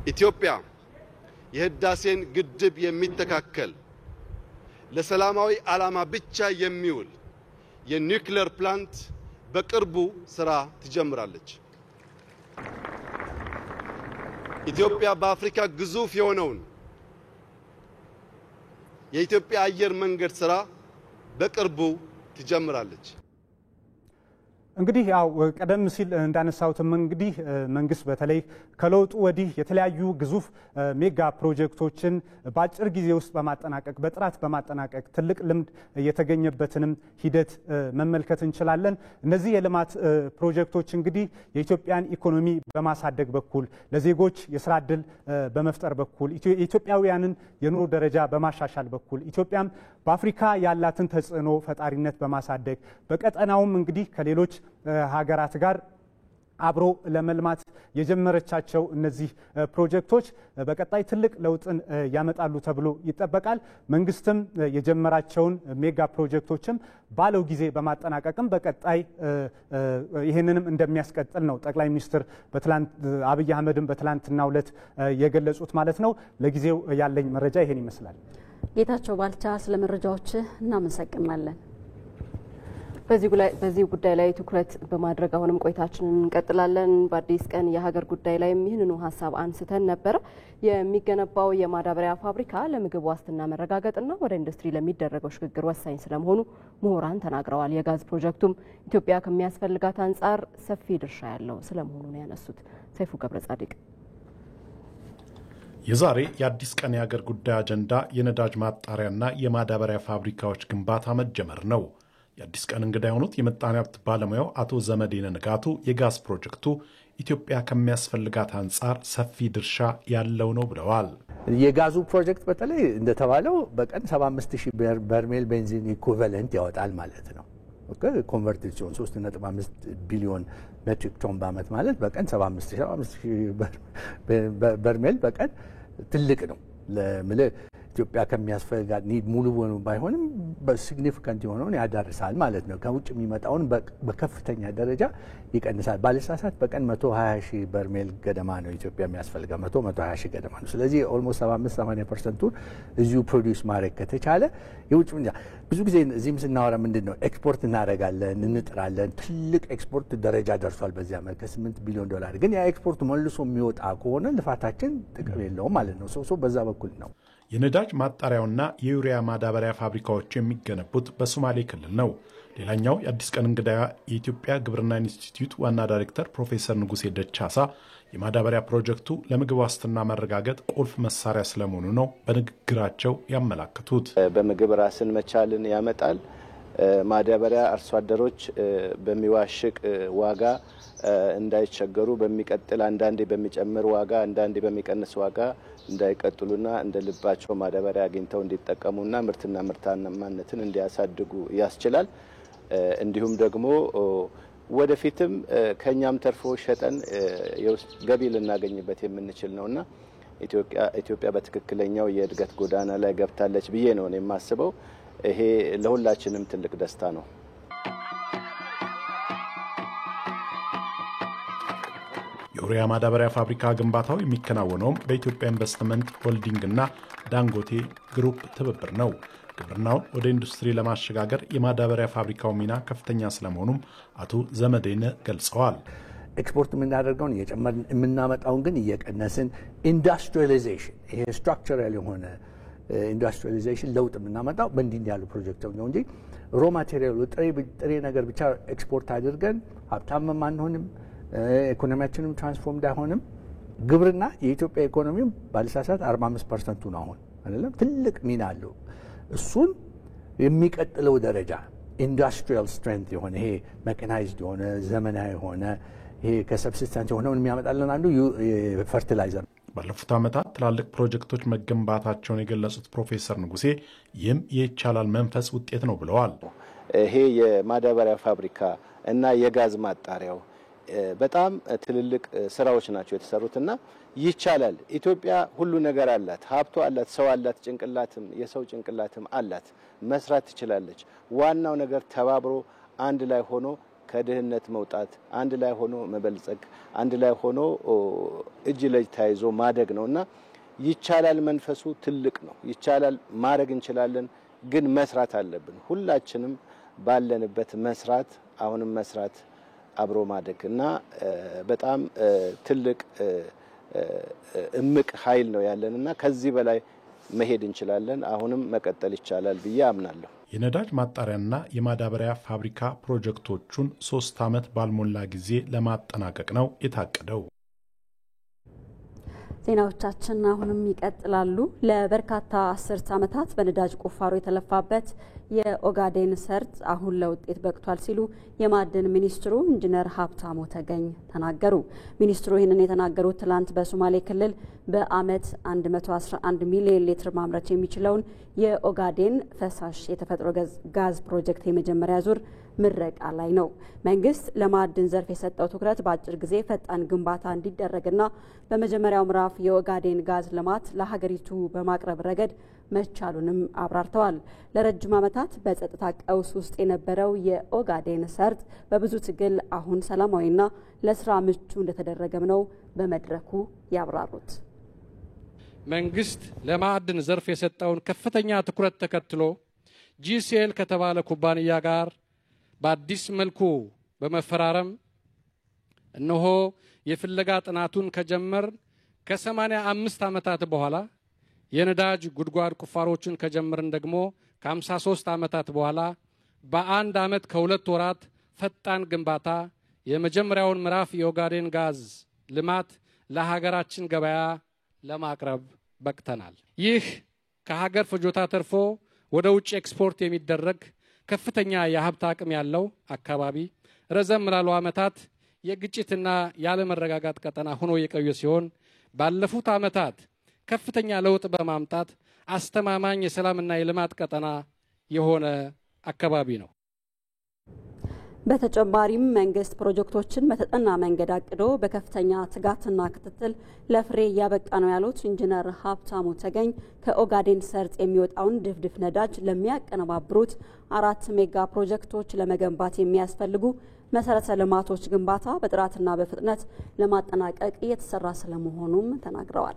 ኢትዮጵያ የህዳሴን ግድብ የሚተካከል ለሰላማዊ ዓላማ ብቻ የሚውል የኒውክሌር ፕላንት በቅርቡ ስራ ትጀምራለች። ኢትዮጵያ በአፍሪካ ግዙፍ የሆነውን የኢትዮጵያ አየር መንገድ ስራ በቅርቡ ትጀምራለች። እንግዲህ ያው ቀደም ሲል እንዳነሳሁትም እንግዲህ መንግስት በተለይ ከለውጡ ወዲህ የተለያዩ ግዙፍ ሜጋ ፕሮጀክቶችን በአጭር ጊዜ ውስጥ በማጠናቀቅ በጥራት በማጠናቀቅ ትልቅ ልምድ የተገኘበትንም ሂደት መመልከት እንችላለን። እነዚህ የልማት ፕሮጀክቶች እንግዲህ የኢትዮጵያን ኢኮኖሚ በማሳደግ በኩል ለዜጎች የስራ ዕድል በመፍጠር በኩል የኢትዮጵያውያንን የኑሮ ደረጃ በማሻሻል በኩል ኢትዮጵያም በአፍሪካ ያላትን ተጽዕኖ ፈጣሪነት በማሳደግ በቀጠናውም እንግዲህ ከሌሎች ሀገራት ጋር አብሮ ለመልማት የጀመረቻቸው እነዚህ ፕሮጀክቶች በቀጣይ ትልቅ ለውጥን ያመጣሉ ተብሎ ይጠበቃል። መንግስትም የጀመራቸውን ሜጋ ፕሮጀክቶችም ባለው ጊዜ በማጠናቀቅም በቀጣይ ይህንንም እንደሚያስቀጥል ነው ጠቅላይ ሚኒስትር አብይ አህመድም በትላንትናው ዕለት የገለጹት ማለት ነው። ለጊዜው ያለኝ መረጃ ይሄን ይመስላል። ጌታቸው ባልቻ ስለ መረጃዎች እናመሰግናለን። በዚህ ጉዳይ ላይ ትኩረት በማድረግ አሁንም ቆይታችንን እንቀጥላለን። በአዲስ ቀን የሀገር ጉዳይ ላይም ይህንኑ ሀሳብ አንስተን ነበር። የሚገነባው የማዳበሪያ ፋብሪካ ለምግብ ዋስትና መረጋገጥና ወደ ኢንዱስትሪ ለሚደረገው ሽግግር ወሳኝ ስለመሆኑ ምሁራን ተናግረዋል። የጋዝ ፕሮጀክቱም ኢትዮጵያ ከሚያስፈልጋት አንጻር ሰፊ ድርሻ ያለው ስለመሆኑ ነው ያነሱት። ሰይፉ ገብረ ጻድቅ የዛሬ የአዲስ ቀን የሀገር ጉዳይ አጀንዳ የነዳጅ ማጣሪያና የማዳበሪያ ፋብሪካዎች ግንባታ መጀመር ነው። የአዲስ ቀን እንግዳ የሆኑት የምጣኔ ሀብት ባለሙያው አቶ ዘመዴነ ንጋቱ የጋዝ ፕሮጀክቱ ኢትዮጵያ ከሚያስፈልጋት አንጻር ሰፊ ድርሻ ያለው ነው ብለዋል። የጋዙ ፕሮጀክት በተለይ እንደተባለው በቀን 75000 በርሜል ቤንዚን ኢኩቫለንት ያወጣል ማለት ነው። ኮንቨርትድ ሲሆን 3.5 ቢሊዮን ሜትሪክ ቶን በዓመት ማለት በቀን 75000 በርሜል በቀን ትልቅ ነው። ኢትዮጵያ ከሚያስፈልጋት ኒድ ሙሉ በሙሉ ባይሆንም በሲግኒፊካንት የሆነውን ያዳርሳል ማለት ነው። ከውጭ የሚመጣውን በከፍተኛ ደረጃ ይቀንሳል። ባለሳሳት በቀን 120,000 በርሜል ገደማ ነው ኢትዮጵያ የሚያስፈልገው 120,000 ገደማ ነው። ስለዚህ ኦልሞስት 75-80% እዚሁ ፕሮዲውስ ማድረግ ከተቻለ የውጭ ብዙ ጊዜ እዚህም ስናወራ ምንድነው ኤክስፖርት እናደርጋለን እንጥራለን። ትልቅ ኤክስፖርት ደረጃ ደርሷል በዚህ ዓመት ከ8 ቢሊዮን ዶላር። ግን ያ ኤክስፖርት መልሶ የሚወጣ ከሆነ ልፋታችን ጥቅም የለውም ማለት ነው። ሶ በዛ በኩል ነው። የነዳጅ ማጣሪያውና የዩሪያ ማዳበሪያ ፋብሪካዎች የሚገነቡት በሶማሌ ክልል ነው። ሌላኛው የአዲስ ቀን እንግዳ የኢትዮጵያ ግብርና ኢንስቲትዩት ዋና ዳይሬክተር ፕሮፌሰር ንጉሴ ደቻሳ የማዳበሪያ ፕሮጀክቱ ለምግብ ዋስትና መረጋገጥ ቁልፍ መሳሪያ ስለመሆኑ ነው በንግግራቸው ያመላከቱት። በምግብ ራስን መቻልን ያመጣል። ማዳበሪያ አርሶ አደሮች በሚዋሽቅ ዋጋ እንዳይቸገሩ በሚቀጥል አንዳንዴ በሚጨምር ዋጋ አንዳንዴ በሚቀንስ ዋጋ እንዳይቀጥሉና እንደ ልባቸው ማዳበሪያ አግኝተው እንዲጠቀሙና ምርትና ምርታማነትን እንዲያሳድጉ ያስችላል። እንዲሁም ደግሞ ወደፊትም ከኛም ተርፎ ሸጠን የውስጥ ገቢ ልናገኝበት የምንችል ነውና ኢትዮጵያ በትክክለኛው የእድገት ጎዳና ላይ ገብታለች ብዬ ነው የማስበው። ይሄ ለሁላችንም ትልቅ ደስታ ነው። የዩሪያ ማዳበሪያ ፋብሪካ ግንባታው የሚከናወነውም በኢትዮጵያ ኢንቨስትመንት ሆልዲንግ እና ዳንጎቴ ግሩፕ ትብብር ነው። ግብርናውን ወደ ኢንዱስትሪ ለማሸጋገር የማዳበሪያ ፋብሪካው ሚና ከፍተኛ ስለመሆኑም አቶ ዘመዴነ ገልጸዋል። ኤክስፖርት የምናደርገውን እየጨመርን የምናመጣውን ግን እየቀነስን ኢንዱስትሪያላይዜሽን ይሄ ስትራክቸራል የሆነ ኢንዱስትሪያላይዜሽን ለውጥ የምናመጣው በእንዲህ ያሉ ፕሮጀክቶች ነው እንጂ ሮ ማቴሪያሉ ጥሬ ነገር ብቻ ኤክስፖርት አድርገን ሀብታምም አንሆንም፣ ኢኮኖሚያችንም ትራንስፎርምድ አይሆንም። ግብርና የኢትዮጵያ ኢኮኖሚም ባለሳሳት 45% ነው አሁን አይደለም፣ ትልቅ ሚና አለው። እሱን የሚቀጥለው ደረጃ ኢንዱስትሪያል ስትሬንት የሆነ ይሄ ሜካናይዝድ የሆነ ዘመናዊ የሆነ ይሄ ከሰብሲስተንስ የሆነውን የሚያመጣልን አንዱ ፈርቲላይዘር። ባለፉት ዓመታት ትላልቅ ፕሮጀክቶች መገንባታቸውን የገለጹት ፕሮፌሰር ንጉሴ ይህም የይቻላል መንፈስ ውጤት ነው ብለዋል። ይሄ የማዳበሪያ ፋብሪካ እና የጋዝ ማጣሪያው በጣም ትልልቅ ስራዎች ናቸው የተሰሩትና ይቻላል። ኢትዮጵያ ሁሉ ነገር አላት፣ ሀብቷ አላት፣ ሰው አላት፣ ጭንቅላትም የሰው ጭንቅላትም አላት፣ መስራት ትችላለች። ዋናው ነገር ተባብሮ አንድ ላይ ሆኖ ከድህነት መውጣት፣ አንድ ላይ ሆኖ መበልጸግ፣ አንድ ላይ ሆኖ እጅ ለእጅ ተያይዞ ማደግ ነውና ይቻላል። መንፈሱ ትልቅ ነው። ይቻላል፣ ማድረግ እንችላለን፣ ግን መስራት አለብን። ሁላችንም ባለንበት መስራት፣ አሁንም መስራት፣ አብሮ ማደግ እና በጣም ትልቅ እምቅ ኃይል ነው ያለንና ከዚህ በላይ መሄድ እንችላለን። አሁንም መቀጠል ይቻላል ብዬ አምናለሁ። የነዳጅ ማጣሪያና የማዳበሪያ ፋብሪካ ፕሮጀክቶቹን 3 ዓመት ባልሞላ ጊዜ ለማጠናቀቅ ነው የታቀደው። ዜናዎቻችን አሁንም ይቀጥላሉ። ለበርካታ 10 ዓመታት በነዳጅ ቁፋሮ የተለፋበት የኦጋዴን ሰርጥ አሁን ለውጤት በቅቷል ሲሉ የማዕድን ሚኒስትሩ ኢንጂነር ሀብታሙ ተገኝ ተናገሩ። ሚኒስትሩ ይህንን የተናገሩት ትላንት በሶማሌ ክልል በአመት 111 ሚሊዮን ሊትር ማምረት የሚችለውን የኦጋዴን ፈሳሽ የተፈጥሮ ጋዝ ፕሮጀክት የመጀመሪያ ዙር ምረቃ ላይ ነው። መንግስት ለማዕድን ዘርፍ የሰጠው ትኩረት በአጭር ጊዜ ፈጣን ግንባታ እንዲደረግና በመጀመሪያው ምዕራፍ የኦጋዴን ጋዝ ልማት ለሀገሪቱ በማቅረብ ረገድ መቻሉንም አብራርተዋል። ለረጅም ዓመታት በጸጥታ ቀውስ ውስጥ የነበረው የኦጋዴን ሰርጥ በብዙ ትግል አሁን ሰላማዊና ለስራ ምቹ እንደተደረገም ነው በመድረኩ ያብራሩት። መንግስት ለማዕድን ዘርፍ የሰጠውን ከፍተኛ ትኩረት ተከትሎ ጂሲኤል ከተባለ ኩባንያ ጋር በአዲስ መልኩ በመፈራረም እነሆ የፍለጋ ጥናቱን ከጀመር ከ85 ዓመታት በኋላ የነዳጅ ጉድጓድ ቁፋሮችን ከጀመርን ደግሞ ከ53 ዓመታት በኋላ በአንድ ዓመት ከ2 ወራት ፈጣን ግንባታ የመጀመሪያውን ምዕራፍ የኦጋዴን ጋዝ ልማት ለሀገራችን ገበያ ለማቅረብ በቅተናል። ይህ ከሀገር ፍጆታ ተርፎ ወደ ውጭ ኤክስፖርት የሚደረግ ከፍተኛ የሀብት አቅም ያለው አካባቢ ረዘም ላሉ ዓመታት የግጭትና ያለመረጋጋት ቀጠና ሆኖ የቆየ ሲሆን ባለፉት ዓመታት ከፍተኛ ለውጥ በማምጣት አስተማማኝ የሰላምና የልማት ቀጠና የሆነ አካባቢ ነው። በተጨማሪም መንግስት ፕሮጀክቶችን በተጠና መንገድ አቅዶ በከፍተኛ ትጋትና ክትትል ለፍሬ እያበቃ ነው ያሉት ኢንጂነር ሀብታሙ ተገኝ ከኦጋዴን ሰርጥ የሚወጣውን ድፍድፍ ነዳጅ ለሚያቀነባብሩት 4 ሜጋ ፕሮጀክቶች ለመገንባት የሚያስፈልጉ መሰረተ ልማቶች ግንባታ በጥራትና በፍጥነት ለማጠናቀቅ እየተሰራ ስለመሆኑም ተናግረዋል።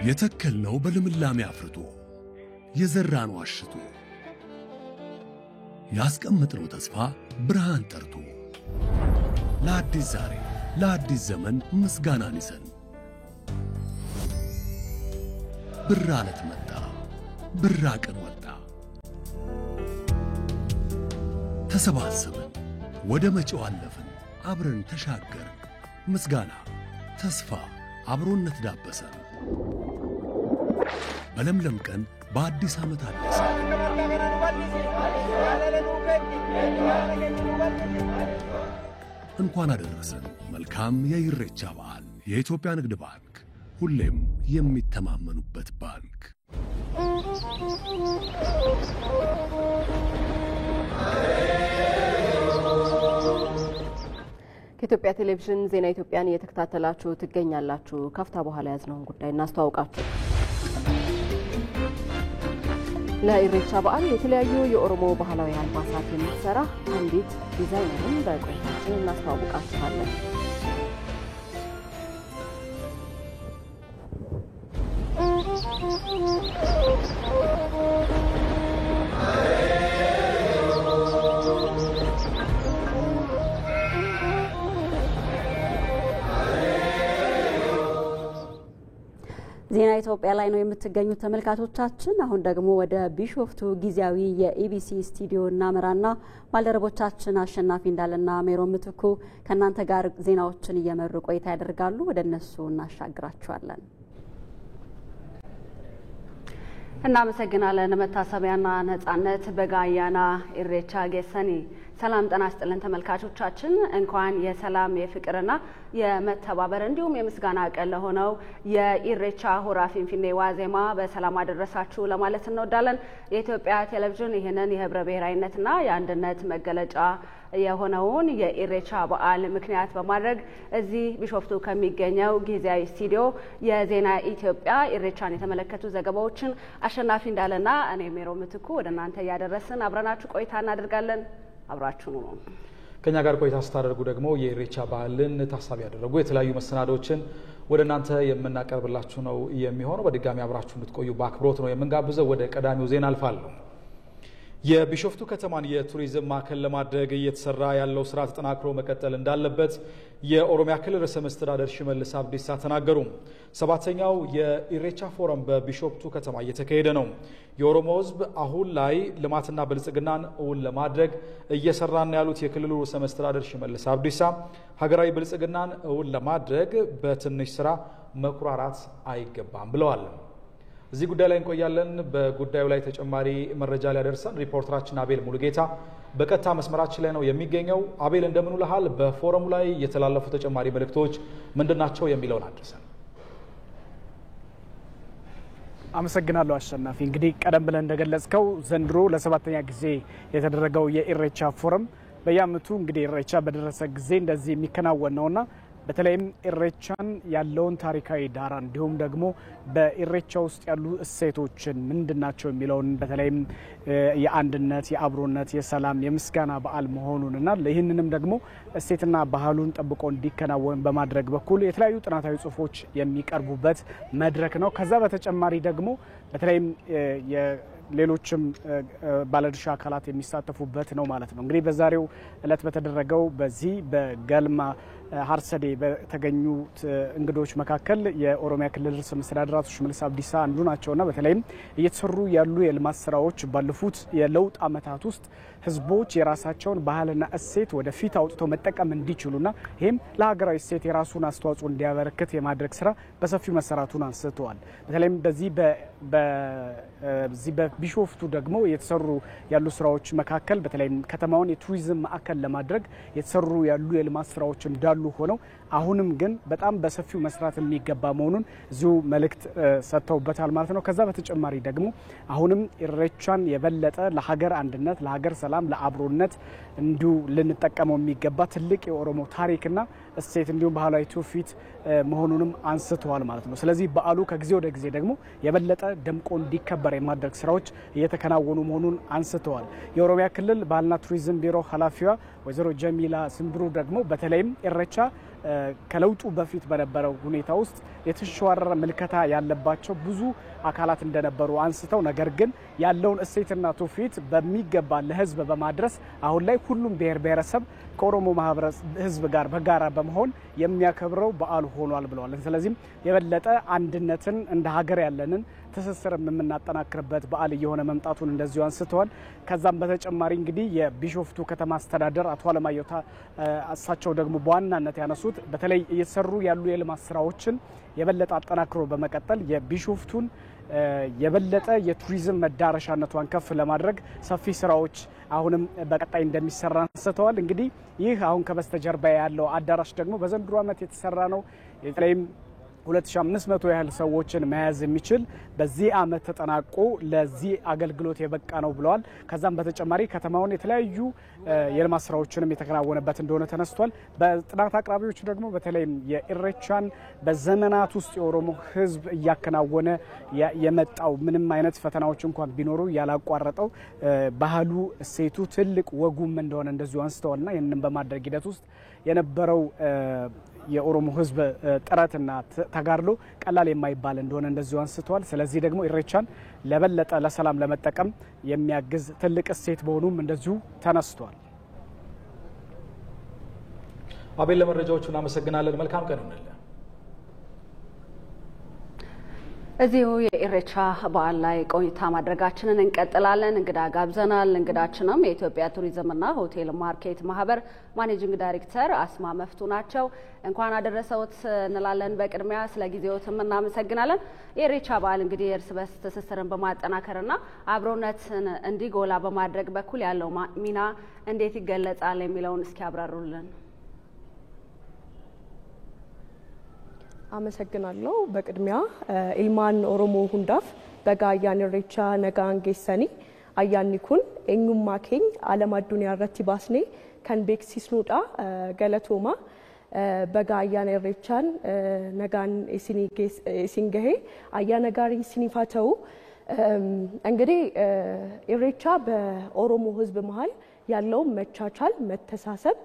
የተከልነው በልምላሜ አፍርቶ የዘራነው አሽቶ ያስቀመጥነው ተስፋ ብርሃን ጠርቶ ለአዲስ ዛሬ ለአዲስ ዘመን ምስጋናን ይሰን። ብራ ዕለት መጣ፣ ብራ ቀን ወጣ። ተሰባሰብን፣ ወደ መጪው አለፍን፣ አብረን ተሻገርን። ምስጋና፣ ተስፋ፣ አብሮነት ዳበሰን። በለምለም ቀን በአዲስ ዓመት አዲስ እንኳን አደረሰን። መልካም የኢሬቻ በዓል። የኢትዮጵያ ንግድ ባንክ ሁሌም የሚተማመኑበት ባንክ። ከኢትዮጵያ ቴሌቪዥን ዜና ኢትዮጵያን እየተከታተላችሁ ትገኛላችሁ። ካፍታ በኋላ ያዝነውን ጉዳይ እናስተዋውቃችሁ። ለኢሬቻ በዓል የተለያዩ የኦሮሞ ባህላዊ አልባሳት የምትሰራ አንዲት ዲዛይነርን በቆይታችን እናስተዋውቃችኋለን። ዜና ኢትዮጵያ ላይ ነው የምትገኙት ተመልካቾቻችን። አሁን ደግሞ ወደ ቢሾፍቱ ጊዜያዊ የኢቢሲ ስቱዲዮ እናመራና ባልደረቦቻችን አሸናፊ እንዳለና ሜሮን ምትኩ ከእናንተ ጋር ዜናዎችን እየመሩ ቆይታ ያደርጋሉ። ወደ እነሱ እናሻግራችኋለን። እናመሰግናለን። መታሰቢያና ነጻነት በጋያና ኢሬቻ ጌሰኒ። ሰላም ጤና ይስጥልን ተመልካቾቻችን። እንኳን የሰላም የፍቅርና የመተባበር እንዲሁም የምስጋና ቀን ለሆነው የኢሬቻ ሆራ ፊንፊኔ ዋዜማ በሰላም አደረሳችሁ ለማለት እንወዳለን። የኢትዮጵያ ቴሌቪዥን ይህንን የህብረ ብሔራዊነትና የአንድነት መገለጫ የሆነውን የኢሬቻ በዓል ምክንያት በማድረግ እዚህ ቢሾፍቱ ከሚገኘው ጊዜያዊ ስቱዲዮ የዜና ኢትዮጵያ ኢሬቻን የተመለከቱ ዘገባዎችን አሸናፊ እንዳለና እኔ ሜሮ ምትኩ ወደ እናንተ ያደረስን አብረናችሁ ቆይታ እናደርጋለን። አብራችሁ ነው። ከኛ ጋር ቆይታ ስታደርጉ ደግሞ የኢሬቻ በዓልን ታሳቢ ያደረጉ የተለያዩ መሰናዶችን ወደ እናንተ የምናቀርብላችሁ ነው የሚሆነው። በድጋሚ አብራችሁ እንድትቆዩ በአክብሮት ነው የምንጋብዘው። ወደ ቀዳሚው ዜና አልፋለሁ። የቢሾፍቱ ከተማን የቱሪዝም ማዕከል ለማድረግ እየተሰራ ያለው ስራ ተጠናክሮ መቀጠል እንዳለበት የኦሮሚያ ክልል ርዕሰ መስተዳድር ሽመልስ አብዲሳ ተናገሩ። ሰባተኛው የኢሬቻ ፎረም በቢሾፍቱ ከተማ እየተካሄደ ነው። የኦሮሞ ሕዝብ አሁን ላይ ልማትና ብልጽግናን እውን ለማድረግ እየሰራና ያሉት የክልሉ ርዕሰ መስተዳድር ሽመልስ አብዲሳ ሀገራዊ ብልጽግናን እውን ለማድረግ በትንሽ ስራ መኩራራት አይገባም ብለዋል። እዚህ ጉዳይ ላይ እንቆያለን። በጉዳዩ ላይ ተጨማሪ መረጃ ሊያደርሰን ሪፖርተራችን አቤል ሙሉጌታ በቀጥታ መስመራችን ላይ ነው የሚገኘው። አቤል እንደምን ውለሃል? በፎረሙ ላይ የተላለፉ ተጨማሪ መልእክቶች ምንድናቸው የሚለውን አድርሰን። አመሰግናለሁ አሸናፊ። እንግዲህ ቀደም ብለን እንደገለጽከው ዘንድሮ ለሰባተኛ ጊዜ የተደረገው የኢሬቻ ፎረም በየዓመቱ እንግዲህ ኢሬቻ በደረሰ ጊዜ እንደዚህ የሚከናወን ነውና በተለይም ኢሬቻን ያለውን ታሪካዊ ዳራ እንዲሁም ደግሞ በኢሬቻ ውስጥ ያሉ እሴቶችን ምንድናቸው የሚለውን በተለይም የአንድነት፣ የአብሮነት፣ የሰላም፣ የምስጋና በዓል መሆኑንና ይህንንም ደግሞ እሴትና ባህሉን ጠብቆ እንዲከናወን በማድረግ በኩል የተለያዩ ጥናታዊ ጽሁፎች የሚቀርቡበት መድረክ ነው። ከዛ በተጨማሪ ደግሞ በተለይም ሌሎችም ባለድርሻ አካላት የሚሳተፉበት ነው ማለት ነው። እንግዲህ በዛሬው እለት በተደረገው በዚህ በገልማ ሀርሰዴ በተገኙት እንግዶች መካከል የኦሮሚያ ክልል ርዕሰ መስተዳድር አቶ ሽመልስ አብዲሳ አንዱ ናቸውና በተለይም እየተሰሩ ያሉ የልማት ስራዎች ባለፉት የለውጥ ዓመታት ውስጥ ህዝቦች የራሳቸውን ባህልና እሴት ወደፊት አውጥተው መጠቀም እንዲችሉና ይህም ለሀገራዊ እሴት የራሱን አስተዋጽኦ እንዲያበረክት የማድረግ ስራ በሰፊው መሰራቱን አንስተዋል። በተለይም በዚህ በቢሾፍቱ ደግሞ የተሰሩ ያሉ ስራዎች መካከል በተለይም ከተማውን የቱሪዝም ማዕከል ለማድረግ የተሰሩ ያሉ የልማት ስራዎች እንዳሉ ሆነው አሁንም ግን በጣም በሰፊው መስራት የሚገባ መሆኑን እዚሁ መልእክት ሰጥተውበታል ማለት ነው። ከዛ በተጨማሪ ደግሞ አሁንም ኢሬቻን የበለጠ ለሀገር አንድነት፣ ለሀገር ሰላም፣ ለአብሮነት እንዲሁ ልንጠቀመው የሚገባ ትልቅ የኦሮሞ ታሪክና እሴት እንዲሁም ባህላዊ ትውፊት መሆኑንም አንስተዋል ማለት ነው። ስለዚህ በዓሉ ከጊዜ ወደ ጊዜ ደግሞ የበለጠ ደምቆ እንዲከበር የማድረግ ስራዎች እየተከናወኑ መሆኑን አንስተዋል። የኦሮሚያ ክልል ባህልና ቱሪዝም ቢሮ ኃላፊዋ ወይዘሮ ጀሚላ ስንብሩ ደግሞ በተለይም ኢሬቻ ከለውጡ በፊት በነበረው ሁኔታ ውስጥ የተሸዋረረ ምልከታ ያለባቸው ብዙ አካላት እንደነበሩ አንስተው ነገር ግን ያለውን እሴትና ትውፊት በሚገባ ለህዝብ በማድረስ አሁን ላይ ሁሉም ብሔር ብሔረሰብ ከኦሮሞ ማህበረሰብ ህዝብ ጋር በጋራ በመሆን የሚያከብረው በዓል ሆኗል ብለዋል። ስለዚህም የበለጠ አንድነትን እንደ ሀገር ያለንን ትስስር የምናጠናክርበት በዓል እየሆነ መምጣቱን እንደዚሁ አንስተዋል። ከዛም በተጨማሪ እንግዲህ የቢሾፍቱ ከተማ አስተዳደር አቶ አለማየሁ እሳቸው ደግሞ በዋናነት ያነሱት በተለይ እየተሰሩ ያሉ የልማት ስራዎችን የበለጠ አጠናክሮ በመቀጠል የቢሾፍቱን የበለጠ የቱሪዝም መዳረሻነቷን ከፍ ለማድረግ ሰፊ ስራዎች አሁንም በቀጣይ እንደሚሰራ አንስተዋል። እንግዲህ ይህ አሁን ከበስተጀርባ ያለው አዳራሽ ደግሞ በዘንድሮ ዓመት የተሰራ ነው። የተለይም 2500 ያህል ሰዎችን መያዝ የሚችል በዚህ ዓመት ተጠናቆ ለዚህ አገልግሎት የበቃ ነው ብለዋል። ከዛም በተጨማሪ ከተማውን የተለያዩ የልማት ስራዎችንም የተከናወነበት እንደሆነ ተነስቷል። በጥናት አቅራቢዎቹ ደግሞ በተለይም የኢሬቻን በዘመናት ውስጥ የኦሮሞ ሕዝብ እያከናወነ የመጣው ምንም አይነት ፈተናዎች እንኳን ቢኖሩ ያላቋረጠው ባህሉ፣ እሴቱ ትልቅ ወጉም እንደሆነ እንደዚሁ አንስተዋልና ይህንን በማድረግ ሂደት ውስጥ የነበረው የኦሮሞ ሕዝብ ጥረትና ተጋድሎ ቀላል የማይባል እንደሆነ እንደዚሁ አንስተዋል። ስለዚህ ደግሞ ኢሬቻን ለበለጠ ለሰላም ለመጠቀም የሚያግዝ ትልቅ እሴት መሆኑም እንደዚሁ ተነስቷል። አቤል ለመረጃዎቹ እናመሰግናለን። መልካም ቀን ይሁንልህ። እዚሁ የኢሬቻ በዓል ላይ ቆይታ ማድረጋችንን እንቀጥላለን። እንግዳ ጋብዘናል። እንግዳችንም የኢትዮጵያ ቱሪዝምና ሆቴል ማርኬት ማህበር ማኔጂንግ ዳይሬክተር አስማ መፍቱ ናቸው። እንኳን አደረሰዎት እንላለን። በቅድሚያ ስለ ጊዜዎትም እናመሰግናለን። የኢሬቻ በዓል እንግዲህ የእርስ በርስ ትስስርን በማጠናከርና አብሮነትን እንዲጎላ በማድረግ በኩል ያለው ሚና እንዴት ይገለጻል የሚለውን እስኪ ያብራሩልን። አመሰግናለሁ። በቅድሚያ ኢልማን ኦሮሞ ሁንዳፍ በጋያን ኢሬቻ ነጋን ጌሰኒ አያኒኩን ኤኙማ ኬኝ ዓለም አዱንያ ረቲ ባስኔ ከን ቤክሲስኑዳ ገለቶማ በጋያን ኢሬቻን ነጋን ሲንገሄ አያነጋሪ ሲኒፋተው እንግዲህ ኢሬቻ በኦሮሞ ሕዝብ መሃል ያለው መቻቻል፣ መተሳሰብ፣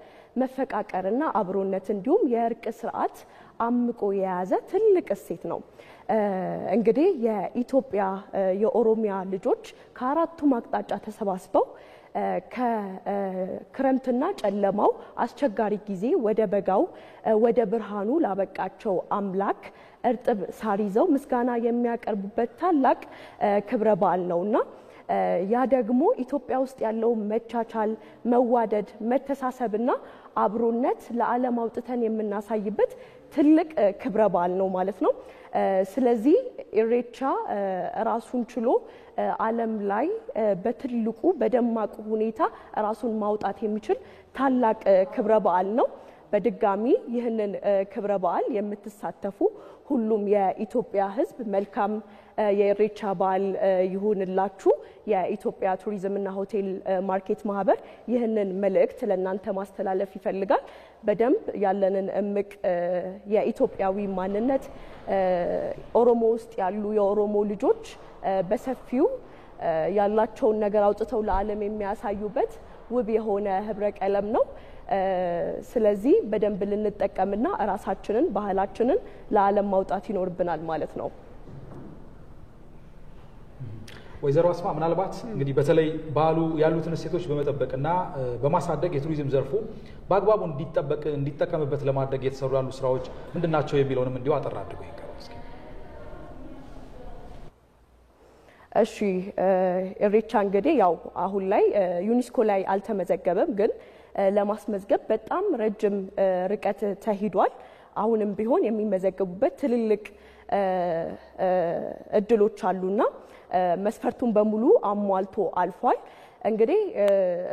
መፈቃቀርና አብሮነት እንዲሁም የእርቅ ስርዓት አምቆ የያዘ ትልቅ እሴት ነው። እንግዲህ የኢትዮጵያ የኦሮሚያ ልጆች ከአራቱም አቅጣጫ ተሰባስበው ከክረምትና ጨለማው አስቸጋሪ ጊዜ ወደ በጋው ወደ ብርሃኑ ላበቃቸው አምላክ እርጥብ ሳር ይዘው ምስጋና የሚያቀርቡበት ታላቅ ክብረ በዓል ነውና ያ ደግሞ ኢትዮጵያ ውስጥ ያለው መቻቻል፣ መዋደድ፣ መተሳሰብና አብሮነት ለዓለም አውጥተን የምናሳይበት ትልቅ ክብረ በዓል ነው ማለት ነው። ስለዚህ ኢሬቻ ራሱን ችሎ ዓለም ላይ በትልቁ በደማቁ ሁኔታ ራሱን ማውጣት የሚችል ታላቅ ክብረ በዓል ነው። በድጋሚ ይህንን ክብረ በዓል የምትሳተፉ ሁሉም የኢትዮጵያ ሕዝብ መልካም የኢሬቻ በዓል ይሁንላችሁ። የኢትዮጵያ ቱሪዝምና ሆቴል ማርኬት ማህበር ይህንን መልእክት ለእናንተ ማስተላለፍ ይፈልጋል። በደንብ ያለንን እምቅ የኢትዮጵያዊ ማንነት ኦሮሞ ውስጥ ያሉ የኦሮሞ ልጆች በሰፊው ያላቸውን ነገር አውጥተው ለዓለም የሚያሳዩበት ውብ የሆነ ህብረ ቀለም ነው። ስለዚህ በደንብ ልንጠቀምና ራሳችንን ባህላችንን ለዓለም ማውጣት ይኖርብናል ማለት ነው። ወይዘሮ አስማ ምናልባት እንግዲህ በተለይ ባሉ ያሉትን እሴቶች በመጠበቅና በማሳደግ የቱሪዝም ዘርፉ በአግባቡ እንዲጠቀምበት ለማድረግ የተሰሩ ያሉ ስራዎች ምንድናቸው የሚለውንም እንዲሁ አጠር አድርገው ይንገሩ እስኪ። እሺ ኢሬቻ እንግዲህ ያው አሁን ላይ ዩኔስኮ ላይ አልተመዘገበም፣ ግን ለማስመዝገብ በጣም ረጅም ርቀት ተሂዷል። አሁንም ቢሆን የሚመዘገቡበት ትልልቅ እድሎች አሉና መስፈርቱን በሙሉ አሟልቶ አልፏል። እንግዲህ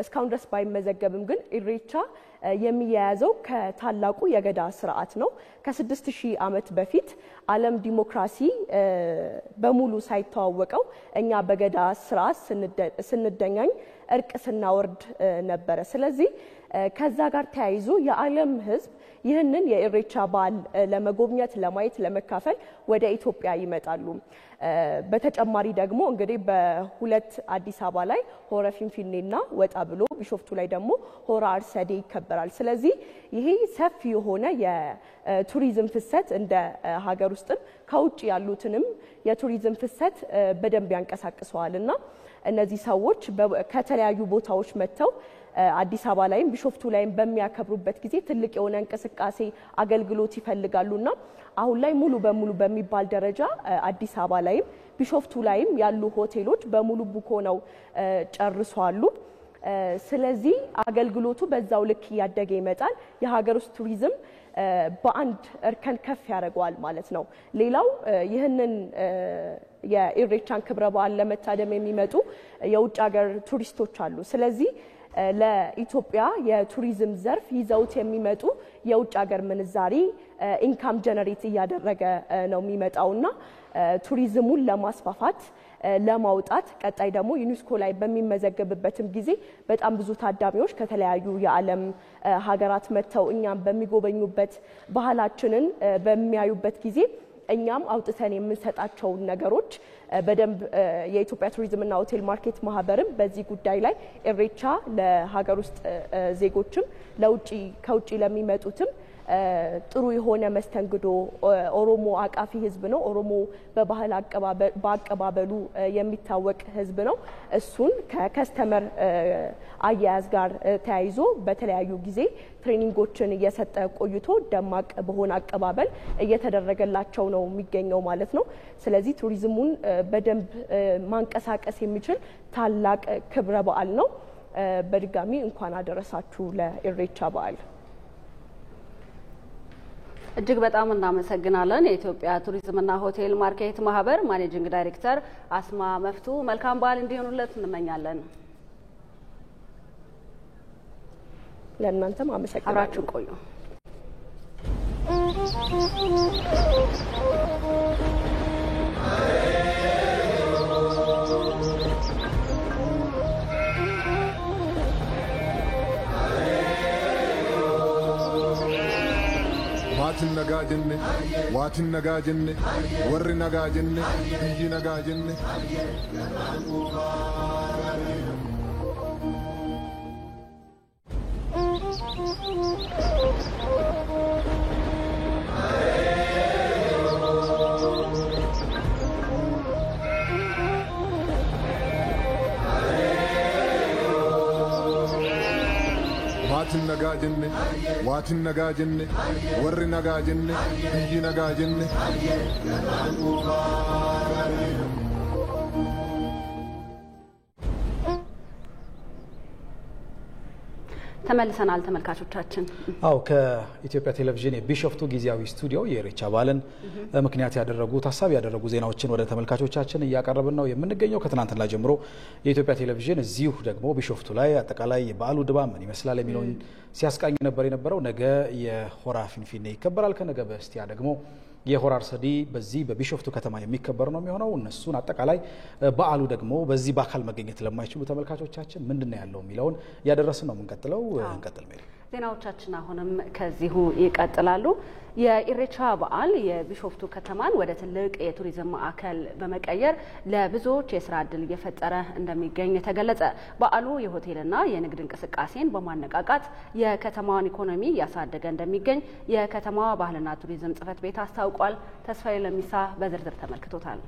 እስካሁን ድረስ ባይመዘገብም ግን ኢሬቻ የሚያያዘው ከታላቁ የገዳ ስርዓት ነው። ከ6000 ዓመት በፊት ዓለም ዲሞክራሲ በሙሉ ሳይተዋወቀው እኛ በገዳ ስርዓት ስንደኛኝ እርቅ ስናወርድ ነበረ። ስለዚህ ከዛ ጋር ተያይዞ የዓለም ሕዝብ ይህንን የኢሬቻ በዓል ለመጎብኘት፣ ለማየት፣ ለመካፈል ወደ ኢትዮጵያ ይመጣሉ። በተጨማሪ ደግሞ እንግዲህ በሁለት አዲስ አበባ ላይ ሆረ ፊንፊኔና ወጣ ብሎ ቢሾፍቱ ላይ ደግሞ ሆራ አርሰዴ ይከበራል። ስለዚህ ይሄ ሰፊ የሆነ የቱሪዝም ፍሰት እንደ ሀገር ውስጥም ከውጭ ያሉትንም የቱሪዝም ፍሰት በደንብ ያንቀሳቅሰዋልና እነዚህ ሰዎች ከተለያዩ ቦታዎች መጥተው አዲስ አበባ ላይም ቢሾፍቱ ላይም በሚያከብሩበት ጊዜ ትልቅ የሆነ እንቅስቃሴ አገልግሎት ይፈልጋሉና አሁን ላይ ሙሉ በሙሉ በሚባል ደረጃ አዲስ አበባ ላይም ቢሾፍቱ ላይም ያሉ ሆቴሎች በሙሉ ቡክ ሆነው ጨርሰዋል። ስለዚህ አገልግሎቱ በዛው ልክ እያደገ ይመጣል። የሀገር ውስጥ ቱሪዝም በአንድ እርከን ከፍ ያደርገዋል ማለት ነው። ሌላው ይህንን የኢሬቻን ክብረ በዓል ለመታደም የሚመጡ የውጭ ሀገር ቱሪስቶች አሉ። ስለዚህ ለኢትዮጵያ የቱሪዝም ዘርፍ ይዘውት የሚመጡ የውጭ ሀገር ምንዛሪ ኢንካም ጀነሬት እያደረገ ነው የሚመጣውና ቱሪዝሙን ለማስፋፋት ለማውጣት ቀጣይ ደግሞ ዩኔስኮ ላይ በሚመዘገብበትም ጊዜ በጣም ብዙ ታዳሚዎች ከተለያዩ የዓለም ሀገራት መጥተው እኛም በሚጎበኙበት ባህላችንን በሚያዩበት ጊዜ እኛም አውጥተን የምንሰጣቸውን ነገሮች በደንብ የኢትዮጵያ ቱሪዝምና ሆቴል ማርኬት ማህበርም በዚህ ጉዳይ ላይ ኢሬቻ ለሀገር ውስጥ ዜጎችም ከውጪ ለሚመጡትም ጥሩ የሆነ መስተንግዶ ኦሮሞ አቃፊ ህዝብ ነው። ኦሮሞ በባህል በአቀባበሉ የሚታወቅ ህዝብ ነው። እሱን ከከስተመር አያያዝ ጋር ተያይዞ በተለያዩ ጊዜ ትሬኒንጎችን እየሰጠ ቆይቶ ደማቅ በሆነ አቀባበል እየተደረገላቸው ነው የሚገኘው ማለት ነው። ስለዚህ ቱሪዝሙን በደንብ ማንቀሳቀስ የሚችል ታላቅ ክብረ በዓል ነው። በድጋሚ እንኳን አደረሳችሁ ለኢሬቻ በዓል። እጅግ በጣም እናመሰግናለን። የኢትዮጵያ ቱሪዝምና ሆቴል ማርኬት ማህበር ማኔጂንግ ዳይሬክተር አስማ መፍቱ መልካም በዓል እንዲሆኑለት እንመኛለን። ለእናንተም አመሰግናለሁ። አብራችሁ ቆዩ። Maatin nagaa jenne, waatin nagaa jenne, warri nagaa jenne, biyyi nagaa jenne. Maatin nagaa jenne, waatin nagaa jenne, warri nagaa jenne, biyyi nagaa jenne. ተመልሰናል ተመልካቾቻችን። አው ከኢትዮጵያ ቴሌቪዥን የቢሾፍቱ ጊዜያዊ ስቱዲዮ የኢሬቻ በዓልን ምክንያት ያደረጉ ታሳቢ ያደረጉ ዜናዎችን ወደ ተመልካቾቻችን እያቀረብን ነው የምንገኘው። ከትናንትና ጀምሮ የኢትዮጵያ ቴሌቪዥን እዚሁ ደግሞ ቢሾፍቱ ላይ አጠቃላይ የበዓሉ ድባብ ምን ይመስላል የሚለውን ሲያስቃኝ ነበር የነበረው። ነገ የሆራ ፊንፊኔ ይከበራል። ከነገ በስቲያ ደግሞ የሆራ አርሰዲ በዚህ በቢሾፍቱ ከተማ የሚከበር ነው የሚሆነው። እነሱን አጠቃላይ በዓሉ ደግሞ በዚህ በአካል መገኘት ለማይችሉ ተመልካቾቻችን ምንድነው ያለው የሚለውን ያደረስን ነው የምንቀጥለው። እንቀጥል ሜሪ። ዜናዎቻችን አሁንም ከዚሁ ይቀጥላሉ። የኢሬቻ በዓል የቢሾፍቱ ከተማን ወደ ትልቅ የቱሪዝም ማዕከል በመቀየር ለብዙዎች የስራ ዕድል እየፈጠረ እንደሚገኝ ተገለጸ። በዓሉ የሆቴልና የንግድ እንቅስቃሴን በማነቃቃት የከተማዋን ኢኮኖሚ እያሳደገ እንደሚገኝ የከተማዋ ባህልና ቱሪዝም ጽሕፈት ቤት አስታውቋል። ተስፋዬ ለሚሳ በዝርዝር ተመልክቶታል።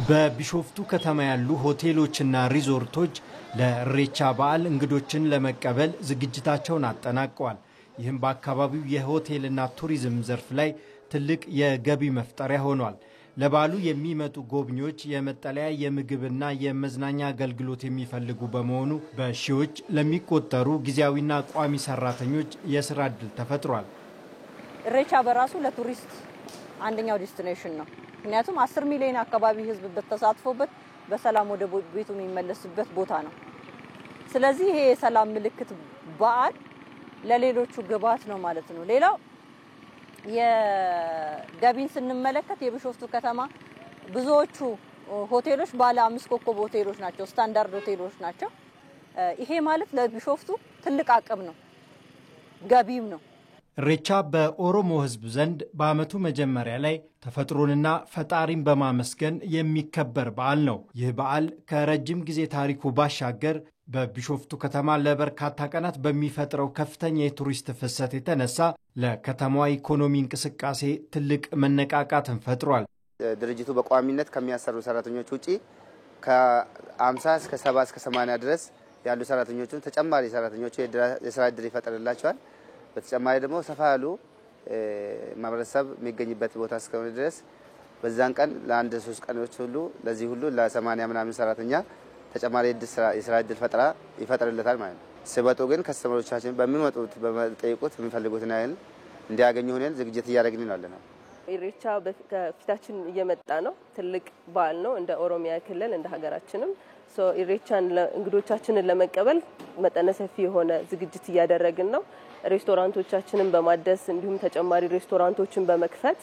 በቢሾፍቱ ከተማ ያሉ ሆቴሎችና ሪዞርቶች ለኢሬቻ በዓል እንግዶችን ለመቀበል ዝግጅታቸውን አጠናቀዋል። ይህም በአካባቢው የሆቴልና ቱሪዝም ዘርፍ ላይ ትልቅ የገቢ መፍጠሪያ ሆኗል። ለበዓሉ የሚመጡ ጎብኚዎች የመጠለያ የምግብና የመዝናኛ አገልግሎት የሚፈልጉ በመሆኑ በሺዎች ለሚቆጠሩ ጊዜያዊና ቋሚ ሰራተኞች የስራ ዕድል ተፈጥሯል። ኢሬቻ በራሱ ለቱሪስት አንደኛው ዴስቲኔሽን ነው። ምክንያቱም 10 ሚሊዮን አካባቢ ህዝብ በተሳትፎበት በሰላም ወደ ቤቱ የሚመለስበት ቦታ ነው። ስለዚህ ይሄ የሰላም ምልክት በዓል ለሌሎቹ ግብዓት ነው ማለት ነው። ሌላው የገቢን ስንመለከት የቢሾፍቱ ከተማ ብዙዎቹ ሆቴሎች ባለ 5 ኮከብ ሆቴሎች ናቸው፣ ስታንዳርድ ሆቴሎች ናቸው። ይሄ ማለት ለቢሾፍቱ ትልቅ አቅም ነው፣ ገቢም ነው። ኢሬቻ በኦሮሞ ህዝብ ዘንድ በዓመቱ መጀመሪያ ላይ ተፈጥሮንና ፈጣሪን በማመስገን የሚከበር በዓል ነው። ይህ በዓል ከረጅም ጊዜ ታሪኩ ባሻገር በቢሾፍቱ ከተማ ለበርካታ ቀናት በሚፈጥረው ከፍተኛ የቱሪስት ፍሰት የተነሳ ለከተማዋ ኢኮኖሚ እንቅስቃሴ ትልቅ መነቃቃትን ፈጥሯል። ድርጅቱ በቋሚነት ከሚያሰሩ ሰራተኞች ውጪ ከ50 እስከ 70 እስከ 80 ድረስ ያሉ ሰራተኞችን ተጨማሪ ሰራተኞች የስራ ዕድል ይፈጥርላቸዋል። በተጨማሪ ደግሞ ሰፋ ያሉ ማህበረሰብ የሚገኝበት ቦታ እስከሆነ ድረስ በዛን ቀን ለአንድ 3 ቀኖች ሁሉ ለዚህ ሁሉ ለ80 ምናምን ሰራተኛ ተጨማሪ የስራ ዕድል ፈጠራ ይፈጥርለታል ማለት ነው። ሲመጡ ግን ከስተመሮቻችን በሚመጡት በመጠየቁት የሚፈልጉትን ያህል እንዲያገኙ ሆነን ዝግጅት እያደረግን ነው ያለነው። ኢሬቻ ከፊታችን እየመጣ ነው። ትልቅ በዓል ነው እንደ ኦሮሚያ ክልል እንደ ሀገራችንም ኢሬቻን እንግዶቻችንን ለመቀበል መጠነ ሰፊ የሆነ ዝግጅት እያደረግን ነው። ሬስቶራንቶቻችንን በማደስ እንዲሁም ተጨማሪ ሬስቶራንቶችን በመክፈት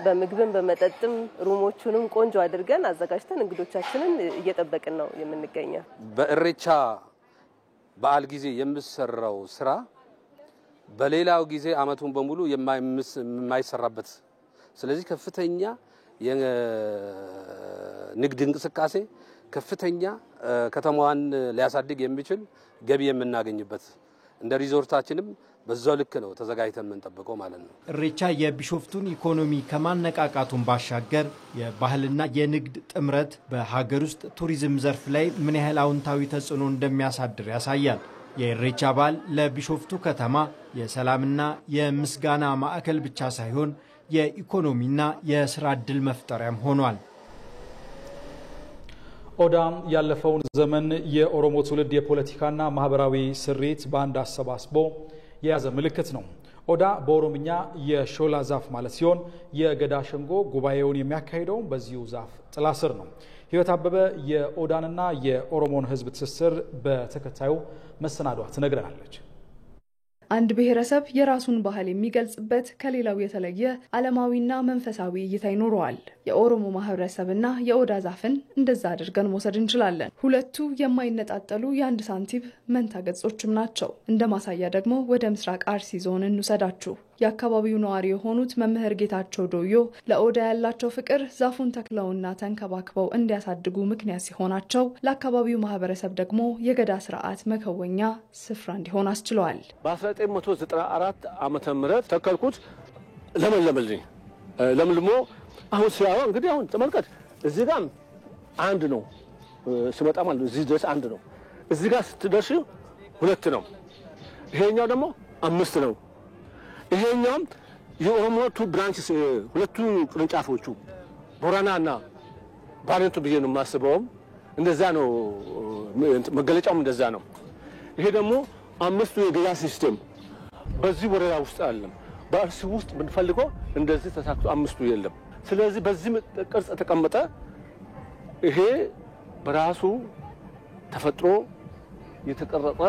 በምግብም በመጠጥም ሩሞቹንም ቆንጆ አድርገን አዘጋጅተን እንግዶቻችንን እየጠበቅን ነው የምንገኘው። በኢሬቻ በዓል ጊዜ የምሰራው ስራ በሌላው ጊዜ አመቱን በሙሉ የማይሰራበት ስለዚህ ከፍተኛ የንግድ እንቅስቃሴ ከፍተኛ ከተማዋን ሊያሳድግ የሚችል ገቢ የምናገኝበት እንደ ሪዞርታችንም በዛው ልክ ነው ተዘጋጅተን የምንጠብቀው ማለት ነው። ኢሬቻ የቢሾፍቱን ኢኮኖሚ ከማነቃቃቱን ባሻገር የባህልና የንግድ ጥምረት በሀገር ውስጥ ቱሪዝም ዘርፍ ላይ ምን ያህል አዎንታዊ ተጽዕኖ እንደሚያሳድር ያሳያል። የኢሬቻ በዓል ለቢሾፍቱ ከተማ የሰላምና የምስጋና ማዕከል ብቻ ሳይሆን የኢኮኖሚና የስራ ዕድል መፍጠሪያም ሆኗል። ኦዳም ያለፈውን ዘመን የኦሮሞ ትውልድ የፖለቲካና ማህበራዊ ስሪት በአንድ አሰባስቦ የያዘ ምልክት ነው። ኦዳ በኦሮምኛ የሾላ ዛፍ ማለት ሲሆን የገዳ ሸንጎ ጉባኤውን የሚያካሂደው በዚሁ ዛፍ ጥላ ስር ነው። ህይወት አበበ የኦዳንና የኦሮሞን ህዝብ ትስስር በተከታዩ መሰናዷ ትነግረናለች። አንድ ብሔረሰብ የራሱን ባህል የሚገልጽበት ከሌላው የተለየ ዓለማዊና መንፈሳዊ እይታ ይኖረዋል። የኦሮሞ ማህበረሰብና የኦዳ ዛፍን እንደዛ አድርገን መውሰድ እንችላለን። ሁለቱ የማይነጣጠሉ የአንድ ሳንቲም መንታ ገጾችም ናቸው። እንደ ማሳያ ደግሞ ወደ ምስራቅ አርሲ ዞን እንውሰዳችሁ። የአካባቢው ነዋሪ የሆኑት መምህር ጌታቸው ዶዮ ለኦዳ ያላቸው ፍቅር ዛፉን ተክለውና ተንከባክበው እንዲያሳድጉ ምክንያት ሲሆናቸው ለአካባቢው ማህበረሰብ ደግሞ የገዳ ስርዓት መከወኛ ስፍራ እንዲሆን አስችለዋል። በ1994 ዓመተ ምህረት ተከልኩት ለመለመልኝ ለምልሞ አሁን ሲያው እንግዲህ አሁን ተመልከት እዚህ ጋር አንድ ነው ሲመጣ ማለት እዚህ ድረስ አንድ ነው እዚህ ጋር ስትደርሺ ሁለት ነው ይሄኛው ደግሞ አምስት ነው ይሄኛው የኦሮሞቱ ብራንችስ ሁለቱ ቅርንጫፎቹ ቦራናና ባሬንቱ ብዬ ነው ማስበው እንደዛ ነው መገለጫውም እንደዛ ነው ይሄ ደግሞ አምስቱ የገዳ ሲስተም በዚህ ወረዳ ውስጥ አለ በአርሲ ውስጥ ብንፈልገው እንደዚህ ተሳክቶ አምስቱ የለም ስለዚህ በዚህ ቅርጽ ተቀመጠ ይሄ በራሱ ተፈጥሮ የተቀረጸ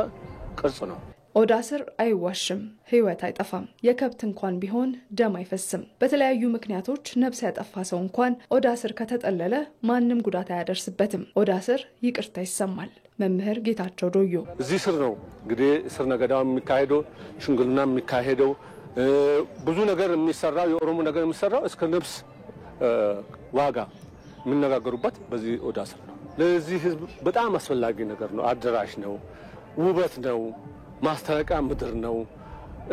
ቅርጽ ነው። ኦዳ ስር አይዋሽም፣ ህይወት አይጠፋም። የከብት እንኳን ቢሆን ደም አይፈስም። በተለያዩ ምክንያቶች ነፍስ ያጠፋ ሰው እንኳን ኦዳ ስር ከተጠለለ ማንም ጉዳት አያደርስበትም። ኦዳ ስር ይቅርታ ይሰማል። መምህር ጌታቸው ዶዮ እዚህ ስር ነው እንግዲህ ስር ነገዳው የሚካሄደው ሽንግልና የሚካሄደው ብዙ ነገር የሚሰራው የኦሮሞ ነገር የሚሰራው እስከ ነፍስ ዋጋ የምንነጋገሩበት በዚህ ኦዳ ስር ነው። ለዚህ ህዝብ በጣም አስፈላጊ ነገር ነው። አደራሽ ነው፣ ውበት ነው፣ ማስተረቂያ ምድር ነው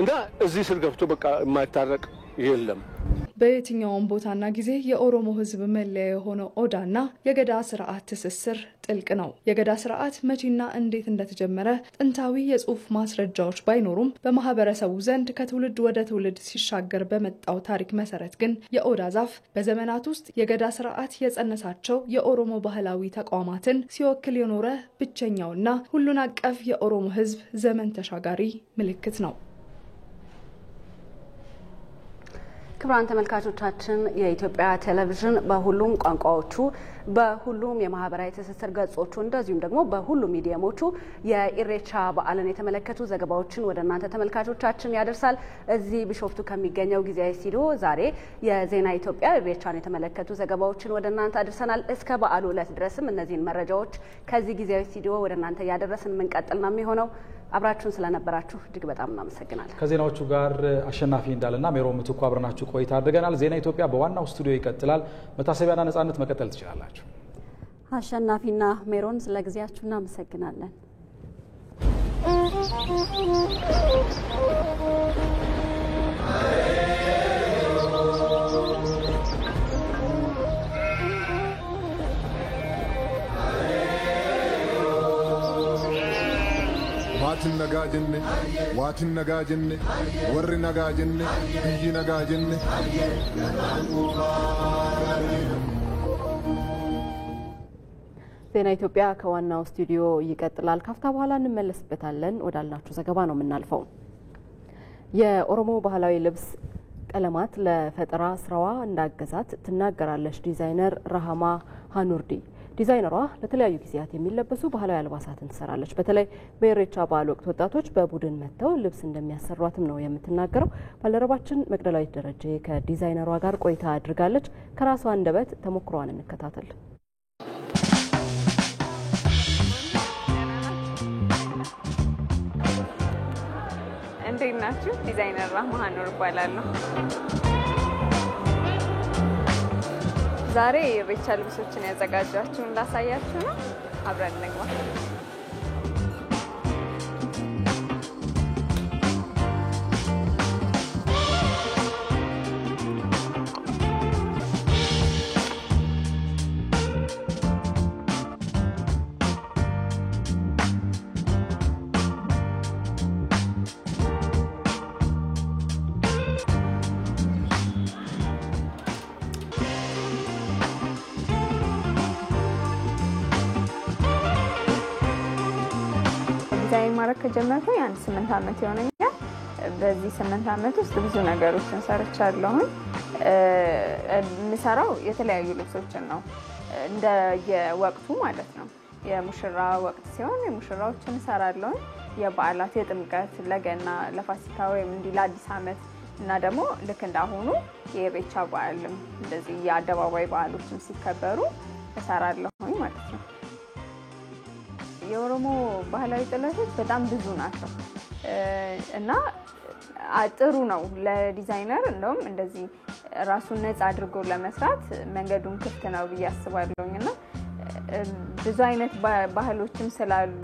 እና እዚህ ስር ገብቶ በቃ የማይታረቅ የለም። በየትኛውም ቦታና ጊዜ የኦሮሞ ህዝብ መለያ የሆነው ኦዳና የገዳ ስርዓት ትስስር ጥልቅ ነው። የገዳ ስርዓት መቼና እንዴት እንደተጀመረ ጥንታዊ የጽሁፍ ማስረጃዎች ባይኖሩም በማህበረሰቡ ዘንድ ከትውልድ ወደ ትውልድ ሲሻገር በመጣው ታሪክ መሰረት ግን የኦዳ ዛፍ በዘመናት ውስጥ የገዳ ስርዓት የጸነሳቸው የኦሮሞ ባህላዊ ተቋማትን ሲወክል የኖረ ብቸኛውና ሁሉን አቀፍ የኦሮሞ ህዝብ ዘመን ተሻጋሪ ምልክት ነው። ክቡራን ተመልካቾቻችን የኢትዮጵያ ቴሌቪዥን በሁሉም ቋንቋዎቹ በሁሉም የማህበራዊ ትስስር ገጾቹ እንደዚሁም ደግሞ በሁሉም ሚዲያሞቹ የኢሬቻ በዓልን የተመለከቱ ዘገባዎችን ወደ እናንተ ተመልካቾቻችን ያደርሳል። እዚህ ቢሾፍቱ ከሚገኘው ጊዜያዊ ስቱዲዮ ዛሬ የዜና ኢትዮጵያ ኢሬቻን የተመለከቱ ዘገባዎችን ወደ እናንተ አድርሰናል። እስከ በዓሉ ዕለት ድረስም እነዚህን መረጃዎች ከዚህ ጊዜያዊ ስቱዲዮ ወደ እናንተ ያደረስን የምንቀጥል ነው የሚሆነው። አብራችሁን ስለነበራችሁ እጅግ በጣም እናመሰግናለን። ከዜናዎቹ ጋር አሸናፊ እንዳለና ሜሮን ምትኩ አብረናችሁ ቆይታ አድርገናል። ዜና ኢትዮጵያ በዋናው ስቱዲዮ ይቀጥላል። መታሰቢያና ነጻነት መቀጠል ትችላላችሁ። አሸናፊና ሜሮን ስለ ጊዜያችሁ እናመሰግናለን። Maatin nagaa jenne, waatin nagaa jenne, warri nagaa jenne, biyyi nagaa jenne. ዜና ኢትዮጵያ ከዋናው ስቱዲዮ ይቀጥላል። ካፍታ በኋላ እንመለስበታለን። ወዳልናችሁ ዘገባ ነው የምናልፈው። የኦሮሞ ባህላዊ ልብስ ቀለማት ለፈጠራ ስራዋ እንዳገዛት ትናገራለች ዲዛይነር ረሃማ ሃኑርዲ። ዲዛይነሯ ለተለያዩ ጊዜያት የሚለበሱ ባህላዊ አልባሳትን ትሰራለች። በተለይ በኢሬቻ በዓል ወቅት ወጣቶች በቡድን መጥተው ልብስ እንደሚያሰሯትም ነው የምትናገረው። ባልደረባችን መቅደላዊት ደረጀ ከዲዛይነሯ ጋር ቆይታ አድርጋለች። ከራሷ አንደበት ተሞክሯን እንከታተል። እንዴት ናችሁ? ዲዛይነር ረሃማ ሃኑር እባላለሁ። ዛሬ የኢሬቻ ልብሶችን ያዘጋጃችሁን ላሳያችሁ ነው። አብረን እንግባ። ዲዛይን ማድረግ ከጀመርኩ ያን 8 ዓመት ይሆነኛል። በዚህ 8 ዓመት ውስጥ ብዙ ነገሮችን ሰርቻለሁ። የምሰራው የተለያዩ ልብሶችን ነው እንደ የወቅቱ ማለት ነው። የሙሽራ ወቅት ሲሆን የሙሽራዎችን እሰራለሁ። የበዓላት፣ የጥምቀት፣ ለገና፣ ለፋሲካ ወይም እንዲህ ለአዲስ ዓመት እና ደግሞ ልክ እንዳሁኑ የኢሬቻ በዓልም እንደዚህ የአደባባይ በዓሎችም ሲከበሩ እሰራለሁ ማለት ነው። የኦሮሞ ባህላዊ ጥለቶች በጣም ብዙ ናቸው እና ጥሩ ነው ለዲዛይነር። እንደውም እንደዚህ ራሱን ነፃ አድርጎ ለመስራት መንገዱን ክፍት ነው ብዬ አስባለሁና ብዙ አይነት ባህሎችም ስላሉ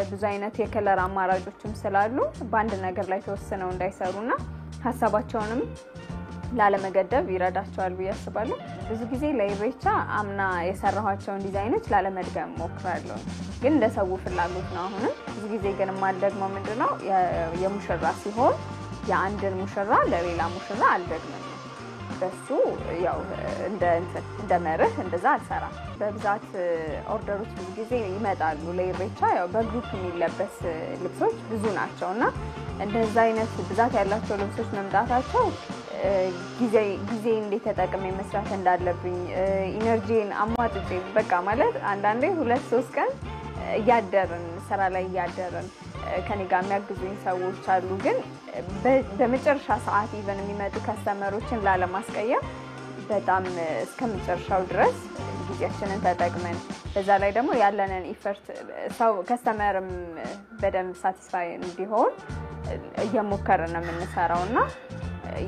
ብዙ አይነት የከለር አማራጮችም ስላሉ በአንድ ነገር ላይ ተወስነው እንዳይሰሩና ሀሳባቸውንም ላለመገደብ ይረዳቸዋል ብዬ አስባለሁ። ብዙ ጊዜ ለኢሬቻ አምና የሰራኋቸውን ዲዛይኖች ላለመድገም ሞክራለሁ፣ ግን እንደሰው ፍላጎት ነው። አሁንም ብዙ ጊዜ ግን የማልደግመው ምንድነው የሙሽራ ሲሆን የአንድን ሙሽራ ለሌላ ሙሽራ አልደግምም። በሱ ያው እንደ መርህ እንደዛ አልሰራም። በብዛት ኦርደሮች ብዙ ጊዜ ይመጣሉ ለኢሬቻ። ያው በግሩፕ የሚለበስ ልብሶች ብዙ ናቸውና እንደዛ አይነት ብዛት ያላቸው ልብሶች መምጣታቸው ጊዜ እንዴት ተጠቅሜ መስራት እንዳለብኝ ኢነርጂን አሟጥጬ በቃ ማለት አንዳንዴ 2-3 ቀን እያደርን ስራ ላይ እያደርን ከኔ ጋር የሚያግዙኝ ሰዎች አሉ። ግን በመጨረሻ ሰዓት ኢቨን የሚመጡ ከስተመሮችን ላለማስቀየም በጣም እስከ መጨረሻው ድረስ ጊዜያችንን ተጠቅመን በዛ ላይ ደግሞ ያለንን ኢፈርት ሰው ከስተመርም በደንብ ሳቲስፋይ እንዲሆን እየሞከርን ነው የምንሰራውና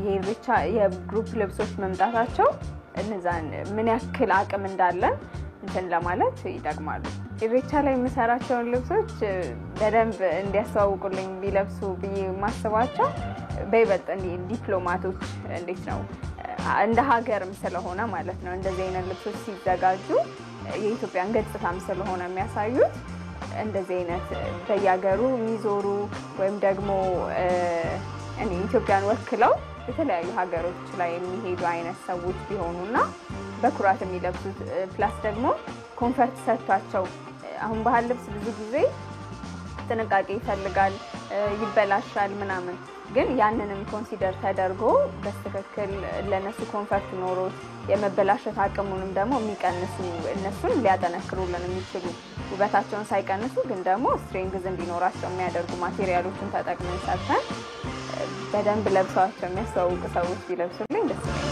የኢሬቻ የግሩፕ ልብሶች መምጣታቸው እነዛን ምን ያክል አቅም እንዳለን እንትን ለማለት ይጠቅማሉ። ኢሬቻ ላይ የምሰራቸውን ልብሶች በደንብ እንዲያስተዋውቁልኝ ቢለብሱ ብዬ ማስባቸው በይበልጥ ዲፕሎማቶች እንዴት ነው እንደ ሀገርም ስለሆነ ማለት ነው እንደዚህ አይነት ልብሶች ሲዘጋጁ የኢትዮጵያን ገጽታም ስለሆነ የሚያሳዩት እንደዚህ አይነት በየሀገሩ የሚዞሩ ወይም ደግሞ ኢትዮጵያን ወክለው የተለያዩ ሀገሮች ላይ የሚሄዱ አይነት ሰዎች ቢሆኑና በኩራት የሚለብሱት ፕላስ ደግሞ ኮንፈርት ሰጥቷቸው። አሁን ባህል ልብስ ብዙ ጊዜ ጥንቃቄ ይፈልጋል፣ ይበላሻል ምናምን፣ ግን ያንንም ኮንሲደር ተደርጎ በትክክል ለነሱ ኮንፈርት ኖሮት የመበላሸት አቅሙንም ደግሞ የሚቀንሱ እነሱን ሊያጠነክሩልን የሚችሉ ውበታቸውን ሳይቀንሱ ግን ደግሞ ስትሬንግዝ እንዲኖራቸው የሚያደርጉ ማቴሪያሎችን ተጠቅመን ሰርተን በደንብ ለብሰዋቸው የሚያስተዋውቁ ሰዎች ቢለብሱልኝ ደስ ይለኛል።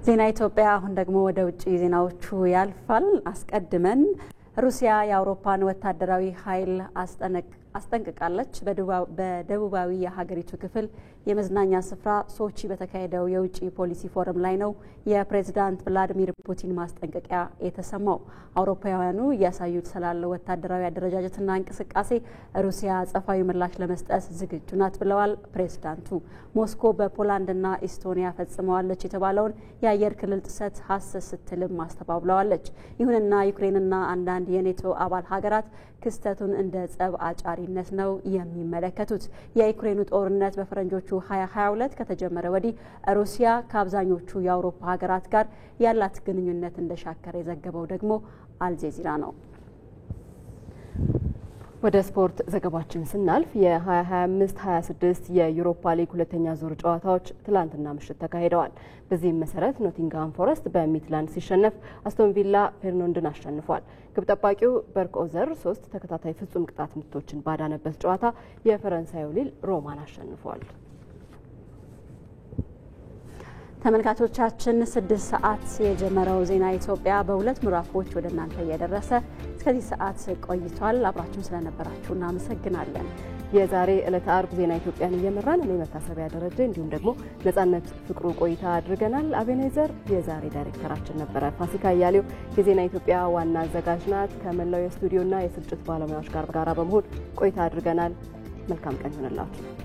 ዜና ኢትዮጵያ አሁን ደግሞ ወደ ውጭ ዜናዎቹ ያልፋል። አስቀድመን ሩሲያ የአውሮፓን ወታደራዊ ኃይል አስጠንቅቃለች። በደቡባዊ የሀገሪቱ ክፍል የመዝናኛ ስፍራ ሶቺ በተካሄደው የውጭ ፖሊሲ ፎረም ላይ ነው የፕሬዝዳንት ቭላዲሚር ፑቲን ማስጠንቀቂያ የተሰማው። አውሮፓውያኑ እያሳዩት ስላለው ወታደራዊ አደረጃጀትና እንቅስቃሴ ሩሲያ አጸፋዊ ምላሽ ለመስጠት ዝግጁ ናት ብለዋል ፕሬዝዳንቱ። ሞስኮ በፖላንድና ኢስቶኒያ ፈጽመዋለች የተባለውን የአየር ክልል ጥሰት ሐሰት ስትልም አስተባብለዋለች። ይሁንና ዩክሬንና አንዳንድ የኔቶ አባል ሀገራት ክስተቱን እንደ ጸብ አጫሪነት ነው የሚመለከቱት። የዩክሬኑ ጦርነት በፈረንጆቹ 2022 ከተጀመረ ወዲህ ሩሲያ ከአብዛኞቹ የአውሮፓ ሀገራት ጋር ያላት ግንኙነት እንደሻከረ የዘገበው ደግሞ አልጀዚራ ነው። ወደ ስፖርት ዘገባችን ስናልፍ የ2025-26 የዩሮፓ ሊግ ሁለተኛ ዙር ጨዋታዎች ትላንትና ምሽት ተካሂደዋል። በዚህም መሰረት ኖቲንግሃም ፎረስት በሚትላንድ ሲሸነፍ አስቶን ቪላ ፌርኖንድን አሸንፏል። ግብ ጠባቂው በርክ ኦዘር 3 ተከታታይ ፍጹም ቅጣት ምቶችን ባዳነበት ጨዋታ የፈረንሳዩ ሊል ሮማን አሸንፏል። ተመልካቾቻችን 6 ሰዓት የጀመረው ዜና ኢትዮጵያ በሁለት ምዕራፎች ወደ እናንተ እየደረሰ እስከዚህ ሰዓት ቆይቷል። አብራችሁን ስለነበራችሁ እናመሰግናለን። የዛሬ ዕለተ አርብ ዜና ኢትዮጵያን እየመራን እኔ መታሰቢያ ደረጀ እንዲሁም ደግሞ ነጻነት ፍቅሩ ቆይታ አድርገናል። አቤኔዘር የዛሬ ዳይሬክተራችን ነበረ። ፋሲካ እያሌው የዜና ኢትዮጵያ ዋና አዘጋጅ ናት። ከመላው የስቱዲዮና የስርጭት ባለሙያዎች ጋር በመሆን ቆይታ አድርገናል። መልካም ቀን ይሁንላችሁ።